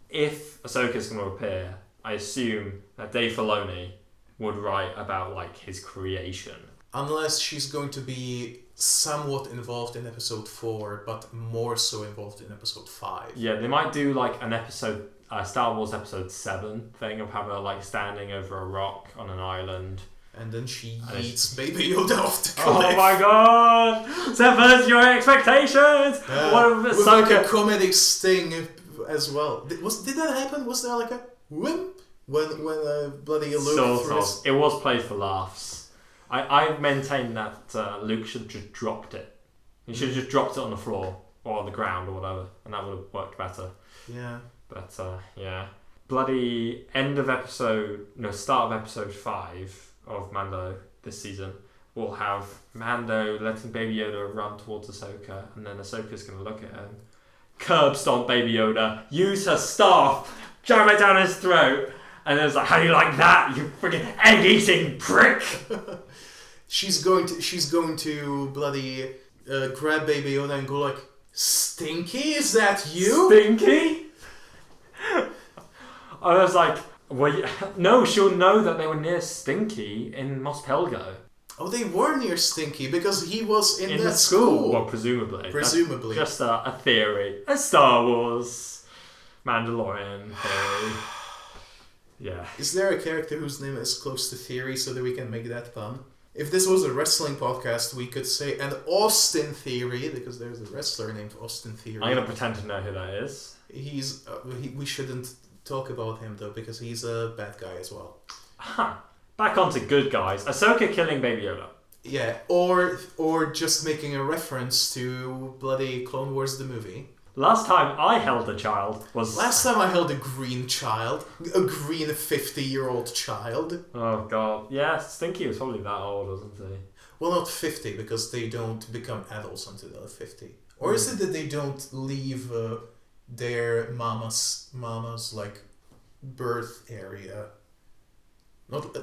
if Ahsoka's going to appear, I assume that Dave Filoni would write about like his creation. Unless she's going to be somewhat involved in episode 4, but more so involved in episode 5. Yeah, they might do like an episode, Star Wars episode 7 thing of her like standing over a rock on an island. And then she eats Baby Yoda off the cliff. Oh my god! Subverts your expectations! With like a comedic sting as well. Did that happen? Was there like a whoop when bloody Luke threw his... It was played for laughs. I maintain that Luke should have just dropped it. He should have just dropped it on the floor or on the ground or whatever, and that would have worked better. Yeah. But yeah. Bloody start of episode 5 of Mando this season will have Mando letting Baby Yoda run towards Ahsoka, and then Ahsoka's going to look at him, curb stomp Baby Yoda, use her staff, jam it down his throat, and then it's like, how do you like that, you freaking egg-eating prick? She's going to bloody grab Baby Yoda and go like, Stinky, is that you? Stinky? I was like, no, she'll know that they were near Stinky in Mos Pelgo. Oh, they were near Stinky because he was in that school. Well, presumably. Presumably. That's just a theory. A Star Wars Mandalorian theory. Yeah. Is there a character whose name is close to theory so that we can make that pun? If this was a wrestling podcast, we could say an Austin Theory, because there's a wrestler named Austin Theory. I'm going to pretend to know who that is. He's... we shouldn't talk about him, though, because he's a bad guy as well. Huh. Back onto good guys. Ahsoka killing Baby Yoda. Yeah, or just making a reference to bloody Clone Wars the movie. Last time I held a child was... Last time I held a green child. A green 50-year-old child. Oh, God. Yeah, Stinky was probably that old, wasn't he? Well, not 50, because they don't become adults until they're 50. Or is it that they don't leave their mama's like, birth area? Not...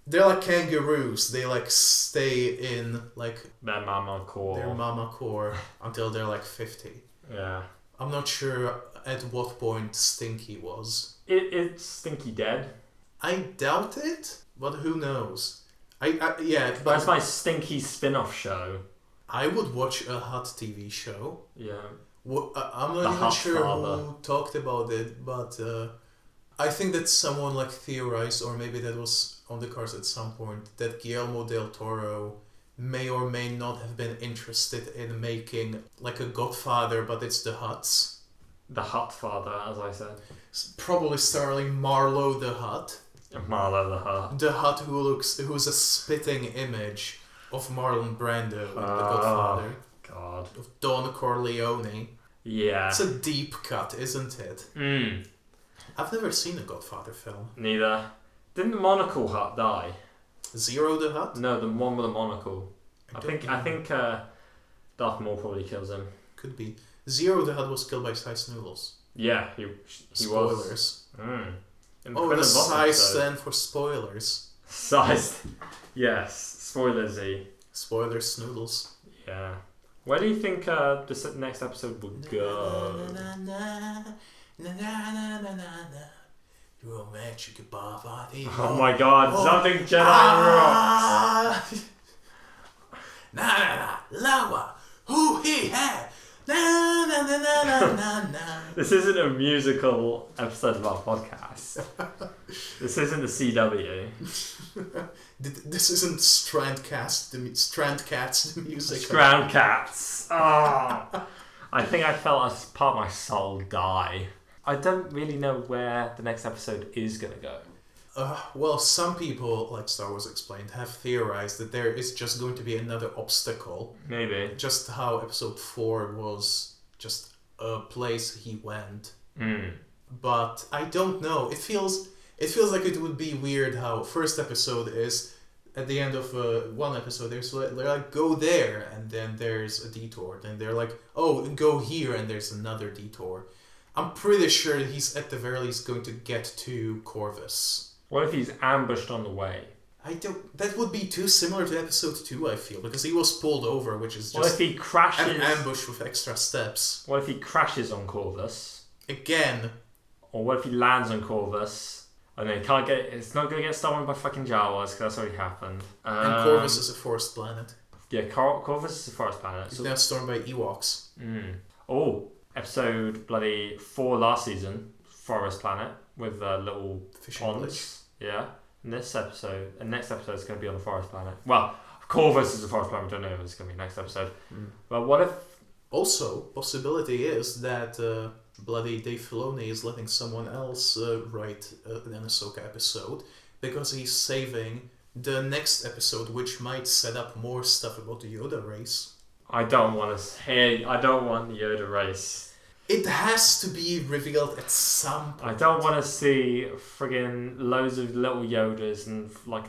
They're like kangaroos. They like stay in like their mama core until they're like 50. Yeah. I'm not sure at what point Stinky was. It's Stinky dead. I doubt it, but who knows? But that's my Stinky spin-off show. I would watch a Hut TV show. Yeah. I'm not even sure who talked about it, but I think that someone like theorized, or maybe that was on the cards at some point, that Guillermo del Toro may or may not have been interested in making like a Godfather, but it's the Hutts. The Hutt father, as I said. Probably starring Marlowe the Hutt. Marlowe the Hutt. The Hutt who's a spitting image of Marlon Brando, the Godfather. God. Of Don Corleone. Yeah. It's a deep cut, isn't it? Mm. I've never seen a Godfather film. Neither. Didn't the monocle Hutt die? Zero the Hutt? No, the one with the monocle. I think Darth Maul probably kills him. Could be. Zero the Hutt was killed by Size Noodles. Yeah, he Spoilers. was. Spoilers. The size stand for spoilers. Size. Yes. Spoilersy. Spoilers Noodles. Yeah. Where do you think this next episode will go? Oh my god, something Jedi rocks! Lower! Who he had? This isn't a musical episode of our podcast. This isn't the CW. This isn't Strandcats, the music. Strandcats. Oh, I think I felt a part of my soul die. I don't really know where the next episode is going to go. Well, some people, like Star Wars Explained, have theorized that there is just going to be another obstacle. Maybe. Just how Episode 4 was just a place he went. But I don't know. It feels like it would be weird how first episode is at the end of one episode. They're like, go there, and then there's a detour. Then they're like, oh, go here, and there's another detour. I'm pretty sure he's at the very least going to get to Corvus. What if he's ambushed on the way? That would be too similar to Episode 2, I feel, because he was pulled over, which is just what if he crashes, an ambush with extra steps. What if he crashes on Corvus? Again. Or what if he lands on Corvus? And then it's not going to get stolen by fucking Jawas, because that's already happened. And Corvus is a forest planet. Yeah, Corvus is a forest planet. It's now stormed by Ewoks. Oh, episode bloody 4 last season, forest planet, with little fishing ponds. village. Yeah. Next episode is going to be on a forest planet. Well, Corvus is a forest planet. I don't know if it's going to be next episode. But what if... Also, possibility is that bloody Dave Filoni is letting someone else write an Ahsoka episode because he's saving the next episode, which might set up more stuff about the Yoda race. I don't want the Yoda race. It has to be revealed at some point. I don't want to see friggin' loads of little Yodas and like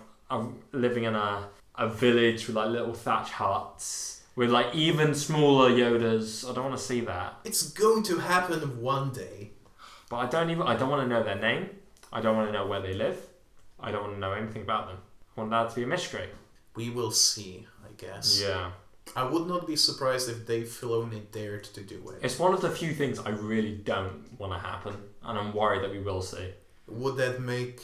living in a village with like little thatch huts with like even smaller Yodas. I don't want to see that. It's going to happen one day. But I don't want to know their name. I don't want to know where they live. I don't want to know anything about them. I want that to be a mystery. We will see, I guess. Yeah. I would not be surprised if Dave Filoni dared to do it. It's one of the few things I really don't want to happen, and I'm worried that we will see. Would that make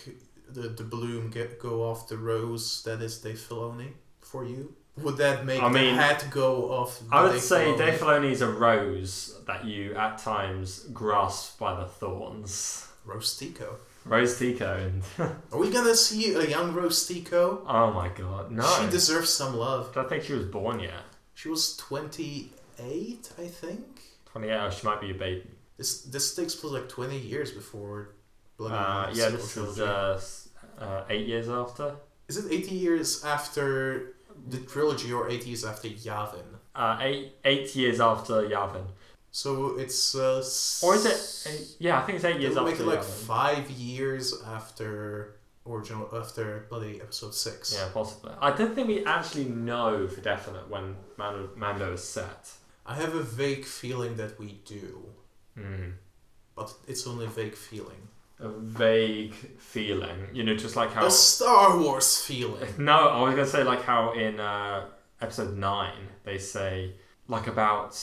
the bloom go off the rose that is Dave Filoni for you? Would that make the hat go off I would say Dave Filoni is a rose that you at times grasp by the thorns. Rose Tico. Rose Tico. Are we gonna see a young Rose Tico? Oh my god, no. She deserves some love. I don't think she was born yet. She was 28, I think. 28, oh, she might be a baby. This takes place like 20 years before Bloody yeah, this is 8 years after. Is it 80 years after the trilogy or 80 years after Yavin? 8 years after Yavin. So it's... or is it... yeah, I think it's 8 years after Yavin. Make it like Yavin. 5 years after... after bloody episode 6. Yeah, possibly. I don't think we actually know for definite when Mando is set. I have a vague feeling that we do. Mm. But it's only a vague feeling. A vague feeling. You know, just like how... A Star Wars feeling! No, I was going to say like how in episode 9 they say like about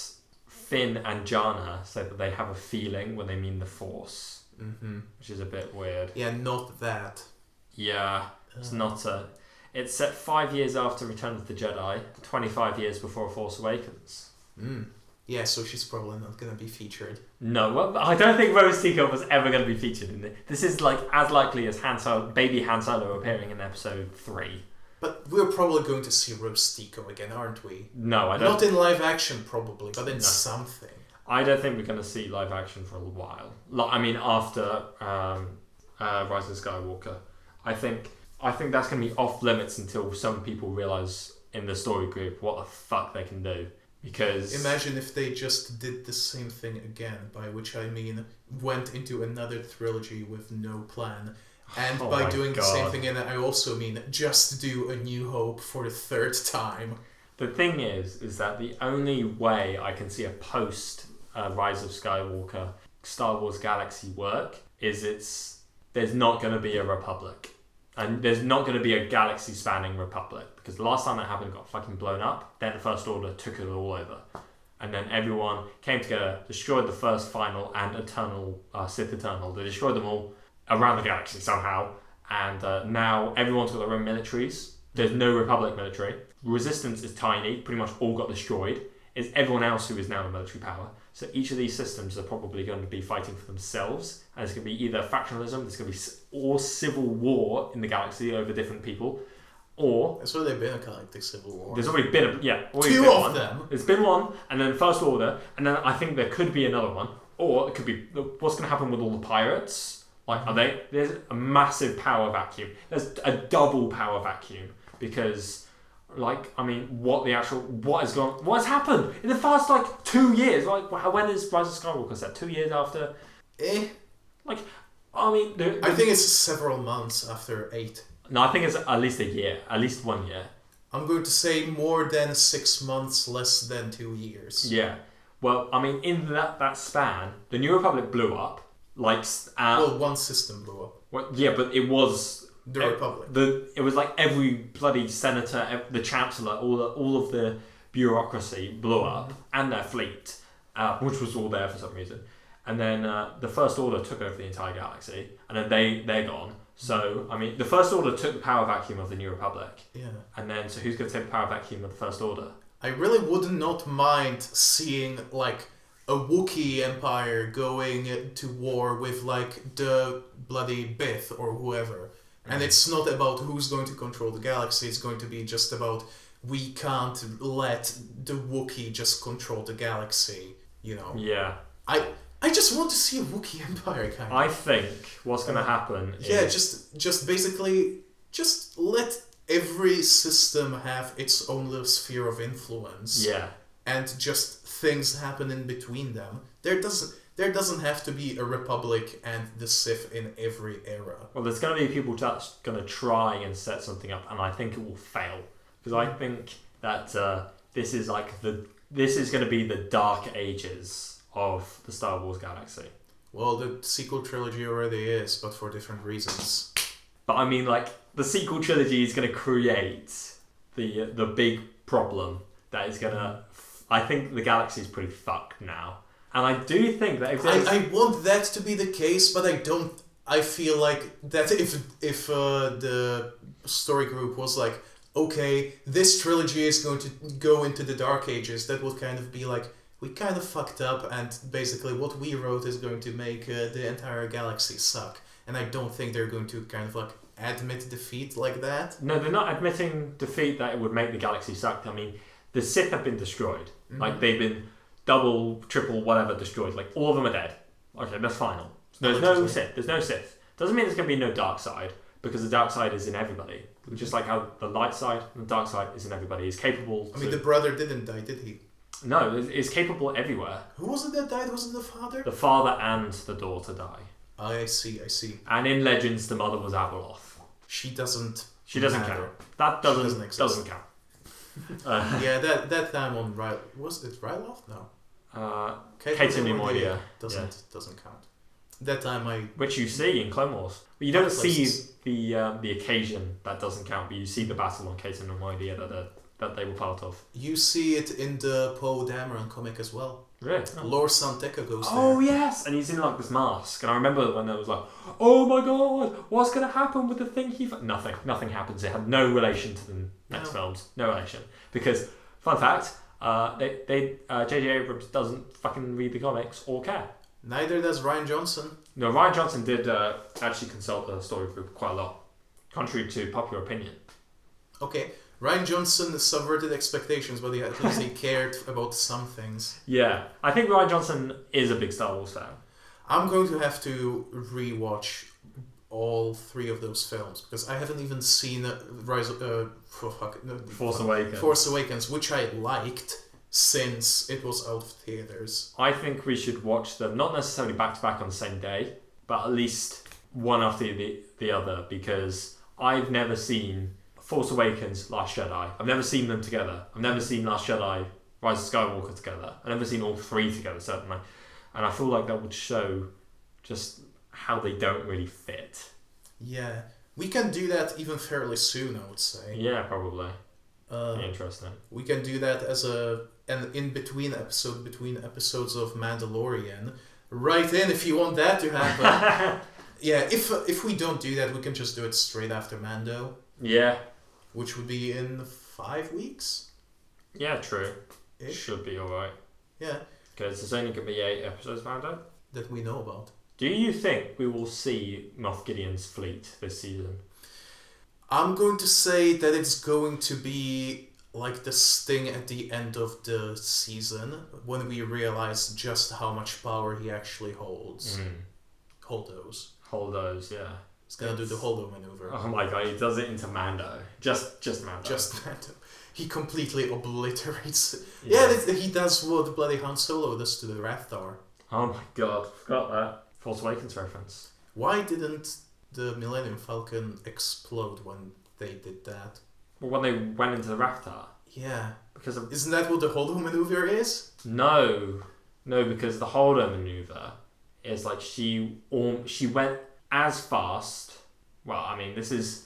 Finn and Jana say that they have a feeling when they mean the Force. Mm-hmm. Which is a bit weird. Yeah, not that. Yeah, it's not a... It's set 5 years after Return of the Jedi, 25 years before Force Awakens. Yeah, so she's probably not going to be featured. No, well, I don't think Rose Tico was ever going to be featured in it. This is like as likely as baby Han Solo appearing in episode 3. But we're probably going to see Rose Tico again, aren't we? No, I don't. Not in live action, probably, but in something. I don't think we're going to see live action for a while. I mean, after Rise of Skywalker. I think that's going to be off limits until some people realise in the story group what the fuck they can do. Because imagine if they just did the same thing again, by which I mean went into another trilogy with no plan. And by doing the same thing, and I also mean just do A New Hope for the 3rd time. The thing is that the only way I can see a post Rise of Skywalker Star Wars Galaxy work is there's not going to be a Republic. And there's not going to be a galaxy-spanning Republic. Because the last time that happened, it got fucking blown up. Then the First Order took it all over. And then everyone came together, destroyed the first, final, and eternal Sith Eternal. They destroyed them all around the galaxy somehow. And now everyone's got their own militaries. There's no Republic military. Resistance is tiny. Pretty much all got destroyed. It's everyone else who is now a military power. So each of these systems are probably going to be fighting for themselves. And it's going to be either factionalism, there's going to be or civil war in the galaxy over different people, or... There's already been a galactic civil war. There's already been two of them. There's been one, and then First Order, and then I think there could be another one. Or it could be what's going to happen with all the pirates. Like, there's a massive power vacuum. There's a double power vacuum because, like, I mean, what has happened in the past, like, 2 years? Like, when is Rise of Skywalker set? 2 years after? Like, I mean... I think it's several months after 8. No, I think it's at least a year. At least 1 year. I'm going to say more than 6 months, less than 2 years. Yeah. Well, I mean, in that span, the New Republic blew up. Like, one system blew up. Well, yeah, but it was the Republic. It was like every bloody senator, the chancellor, all of the bureaucracy blew up, and their fleet, which was all there for some reason. And then the First Order took over the entire galaxy, and then they're gone. So I mean, the First Order took the power vacuum of the New Republic. Yeah. And then, so who's going to take the power vacuum of the First Order? I really would not mind seeing like a Wookiee empire going to war with like the bloody Bith or whoever. And it's not about who's going to control the galaxy, it's going to be just about we can't let the Wookiee just control the galaxy, you know. Yeah. I just want to see a Wookiee empire kind of. I think what's going to happen is... just basically just let every system have its own little sphere of influence. Yeah. And just things happen in between them. There doesn't have to be a Republic and the Sith in every era. Well, there's going to be people that's going to try and set something up, and I think it will fail because I think that this is going to be the dark ages of the Star Wars galaxy. Well, the sequel trilogy already is, but for different reasons. But I mean, like, the sequel trilogy is going to create the big problem that is going to... I think the galaxy is pretty fucked now. And I do think that if I want that to be the case, but I don't... I feel like that if the story group was like, okay, this trilogy is going to go into the Dark Ages, that would kind of be like, we kind of fucked up, and basically what we wrote is going to make the entire galaxy suck. And I don't think they're going to kind of like admit defeat like that. No, they're not admitting defeat that it would make the galaxy suck. I mean, the Sith have been destroyed. Mm-hmm. Like, they've been double, triple, whatever destroyed. Like, all of them are dead. Okay, that's final. There's no Sith. There's no Sith. Doesn't mean there's going to be no dark side, because the dark side is in everybody. Just like how the light side and the dark side is in everybody. He's capable. I mean, the brother didn't die, did he? No, it's capable everywhere. Who was it that died? Was it the father? The father and the daughter die. I see. And in Legends, the mother was Abeloth. She doesn't count. That doesn't count. Yeah, that time on was it Ryloth? No. Kate and Nemoidia doesn't count. That time which you see in Clone Wars, but you don't see the occasion that doesn't count. But you see the battle on Kate and Nemoidia that they were part of. You see it in the Poe Dameron comic as well. Really? Oh. Lord Santeca goes there. Oh yes, and he's in like this mask. And I remember when there was like, oh my god, what's gonna happen with the thing Nothing happens. It had no relation to the next films. No relation. Because fun fact, J.J. Abrams doesn't fucking read the comics or care. Neither does Rian Johnson. No, Rian Johnson did actually consult the story group quite a lot, contrary to popular opinion. Okay. Rian Johnson subverted expectations, but at least he cared about some things. Yeah, I think Rian Johnson is a big Star Wars fan. I'm going to have to rewatch all 3 of those films, because I haven't even seen Force Awakens, which I liked since it was out of theaters. I think we should watch them, not necessarily back to back on the same day, but at least one after the other, because I've never seen Force Awakens, Last Jedi. I've never seen them together. I've never seen Last Jedi, Rise of Skywalker together. I've never seen all 3 together, certainly. And I feel like that would show just how they don't really fit. Yeah. We can do that even fairly soon, I would say. Yeah, probably. Interesting. We can do that as an in-between episode between episodes of Mandalorian. Write in if you want that to happen. Yeah, if we don't do that, we can just do it straight after Mando. Yeah. Which would be in 5 weeks? Yeah, true. It should be alright. Yeah. Because there's only going to be 8 episodes found out. That we know about. Do you think we will see Moff Gideon's fleet this season? I'm going to say that it's going to be like the sting at the end of the season, when we realize just how much power he actually holds. Hold those. Holdos, yeah. He's gonna do the holdo maneuver. Oh my god, he does it into Mando. Just Mando. Just Mando. He completely obliterates it. Yeah, he does what bloody Han Solo does to the Wrath Tower. Oh my god, forgot that. Force Awakens reference. Why didn't the Millennium Falcon explode when they did that? Well, when they went into the Wrath Tower? Yeah. Because of... Isn't that what the holdo maneuver is? No, because the holdo maneuver is like she went as fast. Well, I mean, this is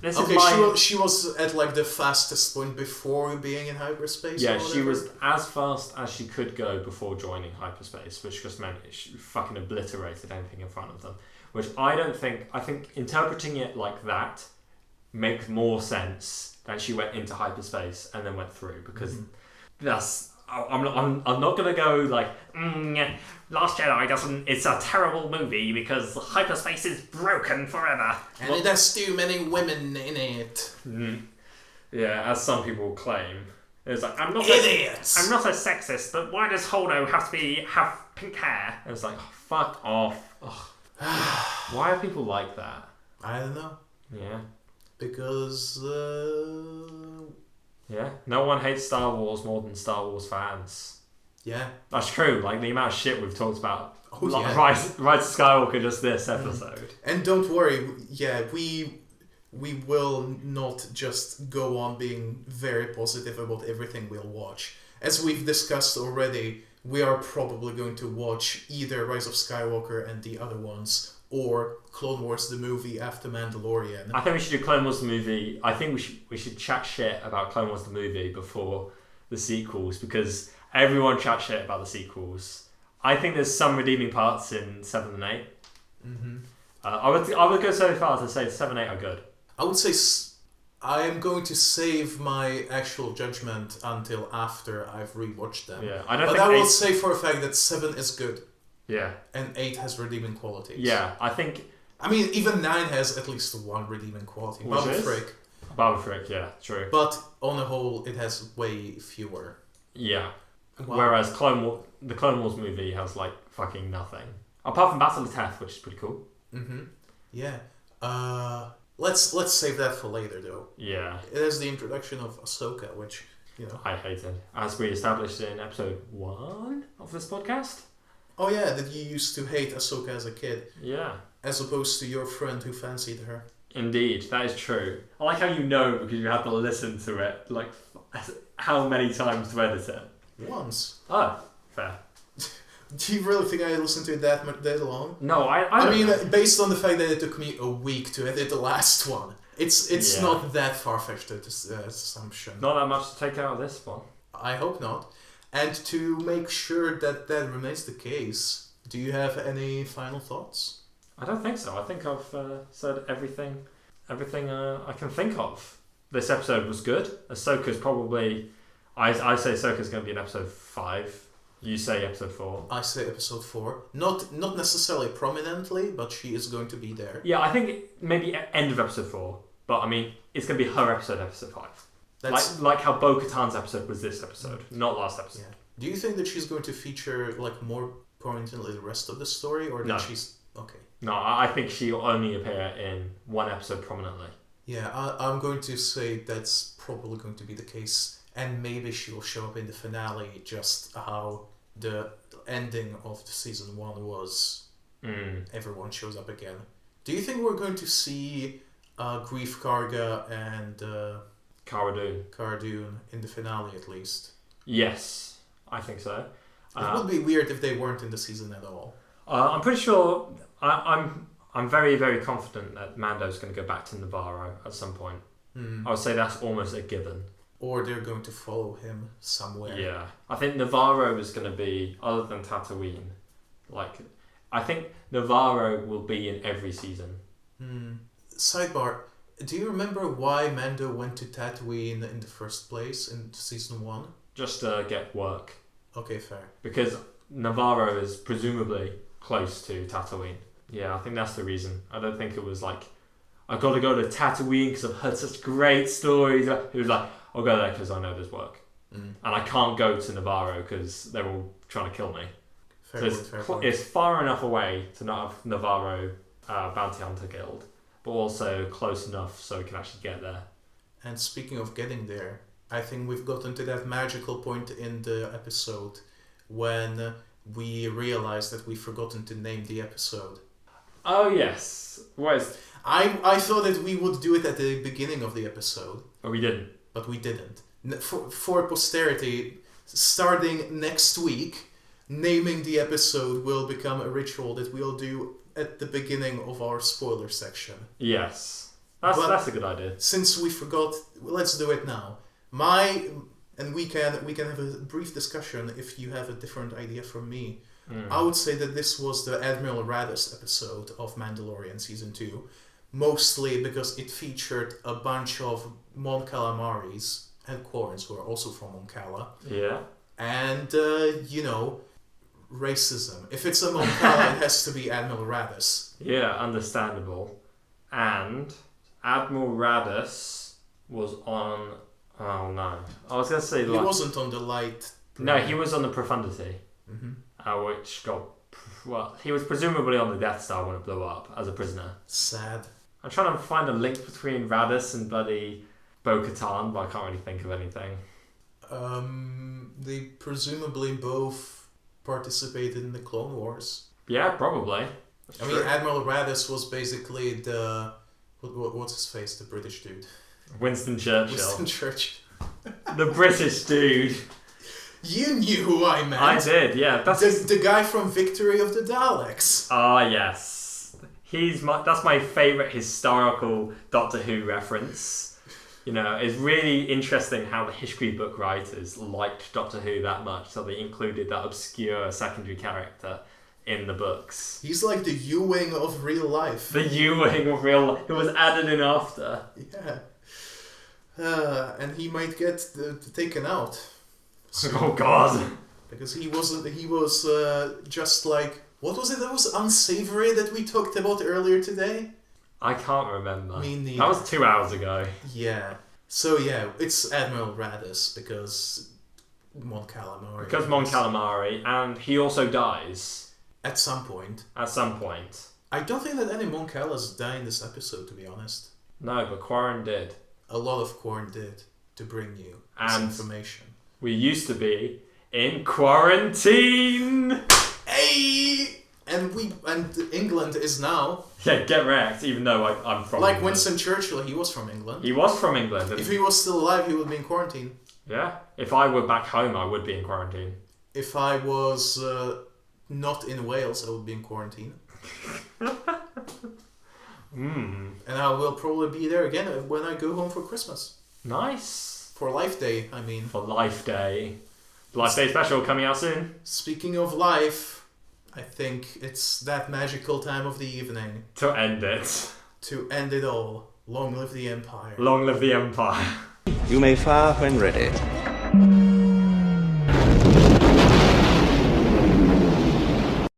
my... she was at like the fastest point before being in hyperspace. Yeah, she was as fast as she could go before joining hyperspace, which just meant she fucking obliterated anything in front of them. Which I think interpreting it like that makes more sense than she went into hyperspace and then went through, because that's... I'm not gonna go like Last Jedi doesn't. It's a terrible movie because hyperspace is broken forever. And it has too many women in it. Yeah, as some people claim. It's like I'm not idiots. I'm not a sexist, but why does Holdo have pink hair? And it's like, oh, fuck off. Why are people like that? I don't know. Yeah. Because. Yeah, no one hates Star Wars more than Star Wars fans. Yeah. That's true, like the amount of shit we've talked about. Yeah. Rise of Skywalker just this episode. And don't worry, we will not just go on being very positive about everything we'll watch. As we've discussed already, we are probably going to watch either Rise of Skywalker and the other ones, or Clone Wars the movie after Mandalorian. I think we should do Clone Wars the movie. I think we should chat shit about Clone Wars the movie before the sequels, because everyone chats shit about the sequels. I think there's some redeeming parts in 7 and 8. Mm-hmm. I would go so far as to say 7 and 8 are good. I would say I am going to save my actual judgment until after I've rewatched them. Yeah, but I will say for a fact that 7 is good. Yeah. And 8 has redeeming qualities. Yeah, I think... I mean, even 9 has at least one redeeming quality. Babu Frick, yeah, true. But on the whole, it has way fewer. Yeah. Wow. Whereas the Clone Wars movie has, like, fucking nothing. Apart from Battle of Teth, which is pretty cool. Mm-hmm. Yeah. Let's save that for later, though. Yeah. It has the introduction of Ahsoka, which, I hated. As we established in episode 1 of this podcast. Oh yeah, that you used to hate Ahsoka as a kid. Yeah. As opposed to your friend who fancied her. Indeed, that is true. I like how you know, because you had to listen to it, like, how many times to edit it? Once. Oh, fair. Do you really think I listened to it that long? No, I mean, based on the fact that it took me a week to edit the last one, it's not that far-fetched assumption. Not that much to take out of this one. I hope not. And to make sure that remains the case, do you have any final thoughts? I don't think so. I think I've said everything I can think of. This episode was good. Ahsoka's probably... I say Ahsoka's going to be in episode 5. You say episode 4. I say episode 4. Not necessarily prominently, but she is going to be there. Yeah, I think maybe end of episode 4. But, I mean, it's going to be her episode 5. Like how Bo-Katan's episode was this episode, not last episode. Yeah. Do you think that she's going to feature like more prominently the rest of the story, or that she's okay? No, I think she'll only appear in one episode prominently. Yeah, I'm going to say that's probably going to be the case, and maybe she will show up in the finale, just how the ending of the season 1 was. Everyone shows up again. Do you think we're going to see Greef Karga and Cara Dune in the finale at least? Yes, I think so. It would be weird if they weren't in the season at all. I'm pretty sure. I'm very, very confident that Mando's going to go back to Navarro at some point. I would say that's almost a given. Or they're going to follow him somewhere. Yeah, I think Navarro is going to be, other than Tatooine, I think Navarro will be in every season. Sidebar. Do you remember why Mando went to Tatooine in the first place in season 1? Just to get work. Okay, fair. Because Navarro is presumably close to Tatooine. Yeah, I think that's the reason. I don't think it was like, I've got to go to Tatooine because I've heard such great stories. It was like, I'll go there because I know there's work. And I can't go to Navarro because they're all trying to kill me. Fair It's far enough away to not have Navarro bounty hunter guild, but also close enough so we can actually get there. And speaking of getting there, I think we've gotten to that magical point in the episode when we realized that we've forgotten to name the episode. Oh yes. I thought that we would do it at the beginning of the episode. But we didn't. But we didn't. For posterity, starting next week, naming the episode will become a ritual that we'll do at the beginning of our spoiler section. Yes. That's a good idea. Since we forgot, let's do it now. And we can have a brief discussion if you have a different idea from me. I would say that this was the Admiral Raddus episode of Mandalorian Season 2, mostly because it featured a bunch of Mon Calamaris and Quarrens who are also from Mon Cala. Yeah. And, racism. If it's a Mon Cala, it has to be Admiral Raddus. Yeah, understandable. And Admiral Raddus was on... Oh no. I was going to say... He wasn't on the light... No, he was on the Profundity. Mm-hmm. Which got... Well, he was presumably on the Death Star when it blew up as a prisoner. Sad. I'm trying to find a link between Raddus and bloody bo-katan, but I can't really think of anything. They presumably both participated in the Clone Wars. Yeah, probably. I mean, Admiral Raddus was basically the... What's his face? The British dude. Winston Churchill. Winston Churchill. The British dude. You knew who I meant. I did, yeah. That's the guy from Victory of the Daleks. Ah, yes. That's my favourite historical Doctor Who reference. It's really interesting how the history book writers liked Doctor Who that much, so they included that obscure secondary character in the books. He's like the Ewing of real life. The Ewing of real life. It was added in after. Yeah. And he might get taken out. So, oh God! Because he was just like, what was it that was unsavory that we talked about earlier today? I can't remember. Me neither. That was 2 hours ago. Yeah. So yeah, it's Admiral Raddus because Mon Calamari. Because Mon Calamari, and he also dies. At some point. I don't think that any Mon Calas die in this episode, to be honest. No, but Quarren did. A lot of Quarren did to bring you this information. We used to be in quarantine. Hey, and England is now. Yeah, get wrecked. Even though I'm from. Like England. Winston Churchill, he was from England. He was from England. If he was still alive, he would be in quarantine. Yeah. If I were back home, I would be in quarantine. If I was not in Wales, I would be in quarantine. And I will probably be there again when I go home for Christmas. Nice. For Life Day, I mean. For Life Day. Life Day special coming out soon. Speaking of life, I think it's that magical time of the evening. To end it. To end it all. Long live the Empire. Long live the Empire. You may fire when ready.